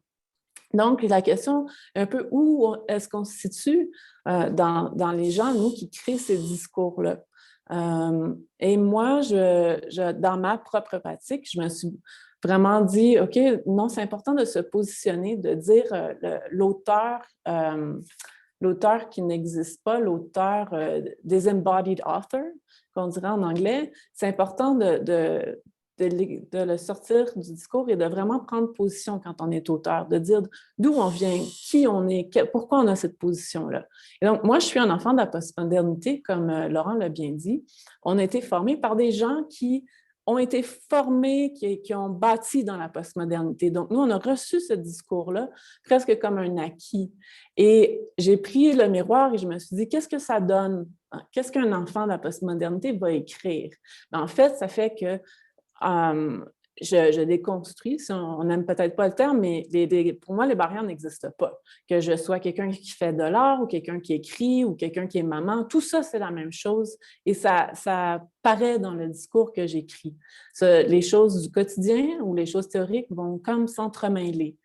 Donc, la question un peu où est-ce qu'on se situe dans les gens, nous, qui créent ces discours-là. Et moi, dans ma propre pratique, je me suis vraiment dit, OK, non, c'est important de se positionner, de dire l'auteur qui n'existe pas, l'auteur disembodied author, qu'on dirait en anglais. C'est important de le sortir du discours et de vraiment prendre position quand on est auteur, de dire d'où on vient, qui on est, pourquoi on a cette position-là. Et donc, moi, je suis un enfant de la postmodernité, comme Laurent l'a bien dit. On a été formés par des gens qui ont été formés, qui ont bâti dans la postmodernité. Donc, nous, on a reçu ce discours-là presque comme un acquis. Et j'ai pris le miroir et je me suis dit, qu'est-ce que ça donne? Qu'est-ce qu'un enfant de la postmodernité va écrire? Ben, en fait, ça fait que je déconstruis, on n'aime peut-être pas le terme, mais pour moi, les barrières n'existent pas. Que je sois quelqu'un qui fait de l'art ou quelqu'un qui écrit ou quelqu'un qui est maman, tout ça, c'est la même chose et ça paraît dans le discours que j'écris. Les choses du quotidien ou les choses théoriques vont comme s'entremêler.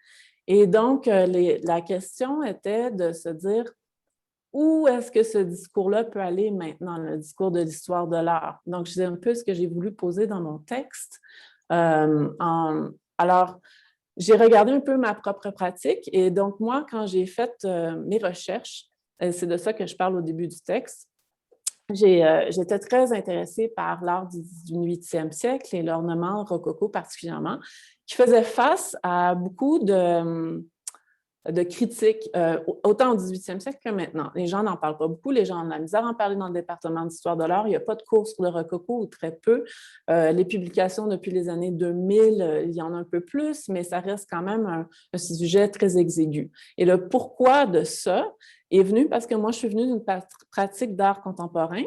Et donc, la question était de se dire, où est-ce que ce discours-là peut aller maintenant, le discours de l'histoire de l'art? Donc, c'est un peu ce que j'ai voulu poser dans mon texte. Alors, j'ai regardé un peu ma propre pratique et donc, moi, quand j'ai fait mes recherches, c'est de ça que je parle au début du texte, j'étais très intéressée par l'art du 18e siècle et l'ornement rococo particulièrement, qui faisait face à beaucoup de critiques, autant au 18e siècle que maintenant. Les gens n'en parlent pas beaucoup, les gens ont de la misère à en parler dans le département d'histoire de l'art. Il n'y a pas de cours sur le rococo ou très peu. Les publications depuis les années 2000, il y en a un peu plus, mais ça reste quand même un sujet très exigu. Et le pourquoi de ça est venu parce que moi, je suis venue d'une pratique d'art contemporain.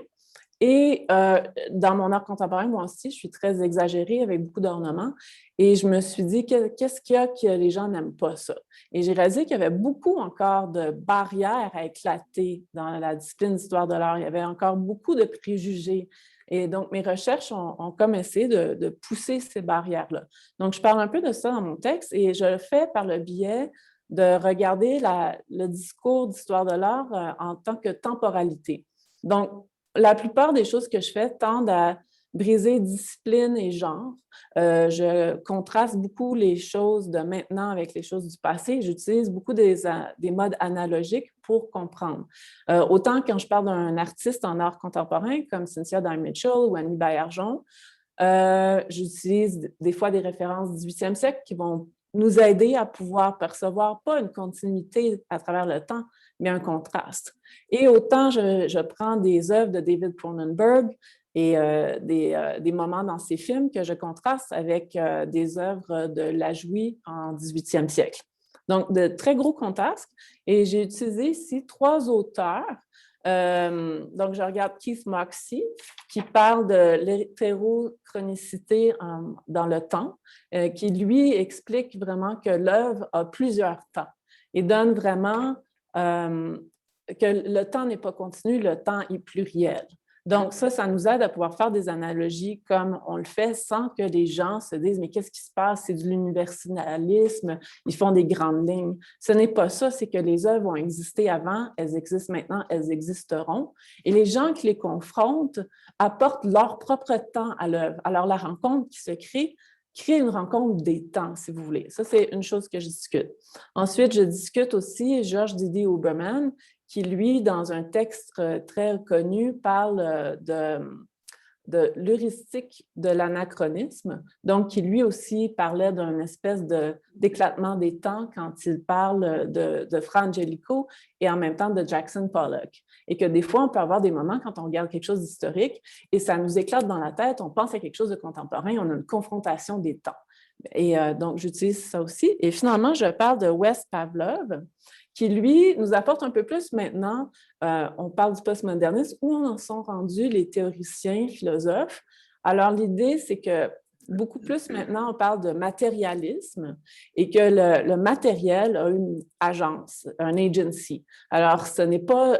Et dans mon art contemporain, moi aussi, je suis très exagérée avec beaucoup d'ornements. Et je me suis dit, qu'est-ce qu'il y a que les gens n'aiment pas ça? Et j'ai réalisé qu'il y avait beaucoup encore de barrières à éclater dans la discipline d'histoire de l'art. Il y avait encore beaucoup de préjugés. Et donc, mes recherches ont comme essayé de pousser ces barrières-là. Donc, je parle un peu de ça dans mon texte et je le fais par le biais de regarder le discours d'histoire de l'art en tant que temporalité. Donc, la plupart des choses que je fais tendent à briser discipline et genre. Je contraste beaucoup les choses de maintenant avec les choses du passé. J'utilise beaucoup des modes analogiques pour comprendre. Autant quand je parle d'un artiste en art contemporain comme Cynthia Dime Mitchell ou Annie Baillargeon, J'utilise des fois des références du 18e siècle qui vont nous aider à pouvoir percevoir pas une continuité à travers le temps, mais un contraste. Et autant je prends des œuvres de David Cronenberg et des moments dans ses films que je contraste avec des œuvres de Lajoie en 18e siècle. Donc, de très gros contrastes. Et j'ai utilisé ici 3 auteurs. Donc, je regarde Keith Moxey, qui parle de l'hétérochronicité dans le temps, qui, lui, explique vraiment que l'œuvre a plusieurs temps et donne vraiment que le temps n'est pas continu, le temps est pluriel. Donc, ça nous aide à pouvoir faire des analogies comme on le fait sans que les gens se disent « mais qu'est-ce qui se passe? C'est de l'universalisme, ils font des grandes lignes. » Ce n'est pas ça, c'est que les œuvres ont existé avant, elles existent maintenant, elles existeront. Et les gens qui les confrontent apportent leur propre temps à l'œuvre. Alors, la rencontre qui se crée une rencontre des temps, si vous voulez. Ça, c'est une chose que je discute. Ensuite, je discute aussi George Didier Huberman, qui, lui, dans un texte très connu, parle de l'heuristique de l'anachronisme, donc qui, lui aussi, parlait d'une espèce d'éclatement des temps quand il parle de Fra Angelico et en même temps de Jackson Pollock. Et que des fois, on peut avoir des moments quand on regarde quelque chose d'historique et ça nous éclate dans la tête, on pense à quelque chose de contemporain, on a une confrontation des temps. Et donc, j'utilise ça aussi. Et finalement, je parle de Wes Pavlov, qui, lui, nous apporte un peu plus maintenant, on parle du postmodernisme, où en sont rendus les théoriciens, philosophes. Alors, l'idée, c'est que beaucoup plus maintenant, on parle de matérialisme et que le matériel a une agence, un agency. Alors, ce n'est pas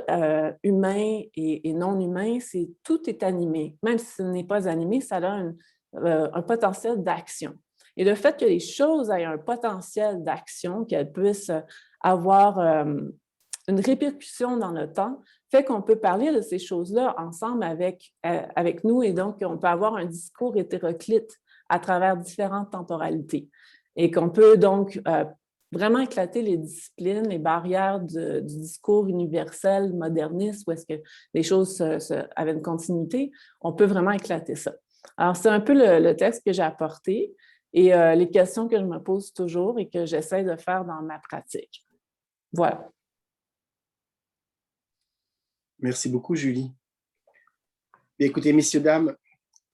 humain et non humain, tout est animé. Même si ce n'est pas animé, ça a un potentiel d'action. Et le fait que les choses aient un potentiel d'action, qu'elles puissent avoir une répercussion dans le temps, fait qu'on peut parler de ces choses-là ensemble avec nous et donc on peut avoir un discours hétéroclite à travers différentes temporalités et qu'on peut donc vraiment éclater les disciplines, les barrières du discours universel, moderniste, où est-ce que les choses avaient une continuité, on peut vraiment éclater ça. Alors, c'est un peu le texte que j'ai apporté et les questions que je me pose toujours et que j'essaie de faire dans ma pratique. Voilà. Merci beaucoup, Julie. Écoutez, messieurs, dames,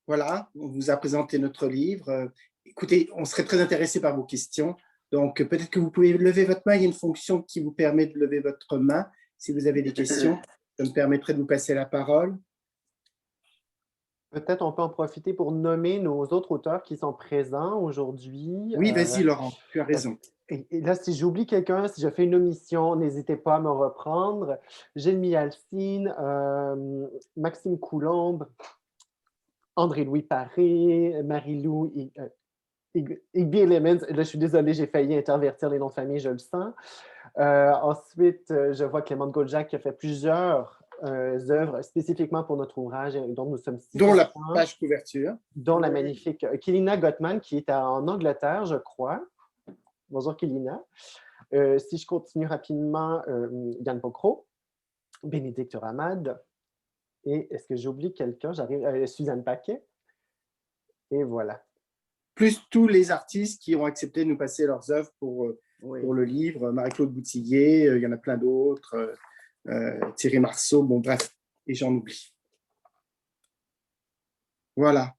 voilà, on vous a présenté notre livre. Écoutez, on serait très intéressés par vos questions. Donc, peut-être que vous pouvez lever votre main. Il y a une fonction qui vous permet de lever votre main. Si vous avez des questions, ça me permettrait de vous passer la parole. Peut-être on peut en profiter pour nommer nos autres auteurs qui sont présents aujourd'hui. Oui, vas-y, Laurent, tu as raison. Et là, si j'oublie quelqu'un, si je fais une omission, n'hésitez pas à me reprendre. Gilles Alcine, Maxime Coulombe, André-Louis Paré, Marie-Lou Igby Lemons. Là, je suis désolée, j'ai failli intervertir les noms de famille, je le sens. Ensuite, je vois Clément de Gauljac qui a fait plusieurs œuvres spécifiquement pour notre ouvrage dont nous sommes si dont contents, la page couverture. dont la magnifique Kilina Gottman qui est en Angleterre, je crois. Bonjour Kilina. Si je continue rapidement, Yann Pocro, Bénédicte Ramad, et est-ce que j'oublie quelqu'un? J'arrive, Suzanne Paquet, et voilà. Plus tous les artistes qui ont accepté de nous passer leurs œuvres pour le livre, Marie-Claude Boutillier, il y en a plein d'autres, Thierry Marceau, bon bref, et j'en oublie. Voilà.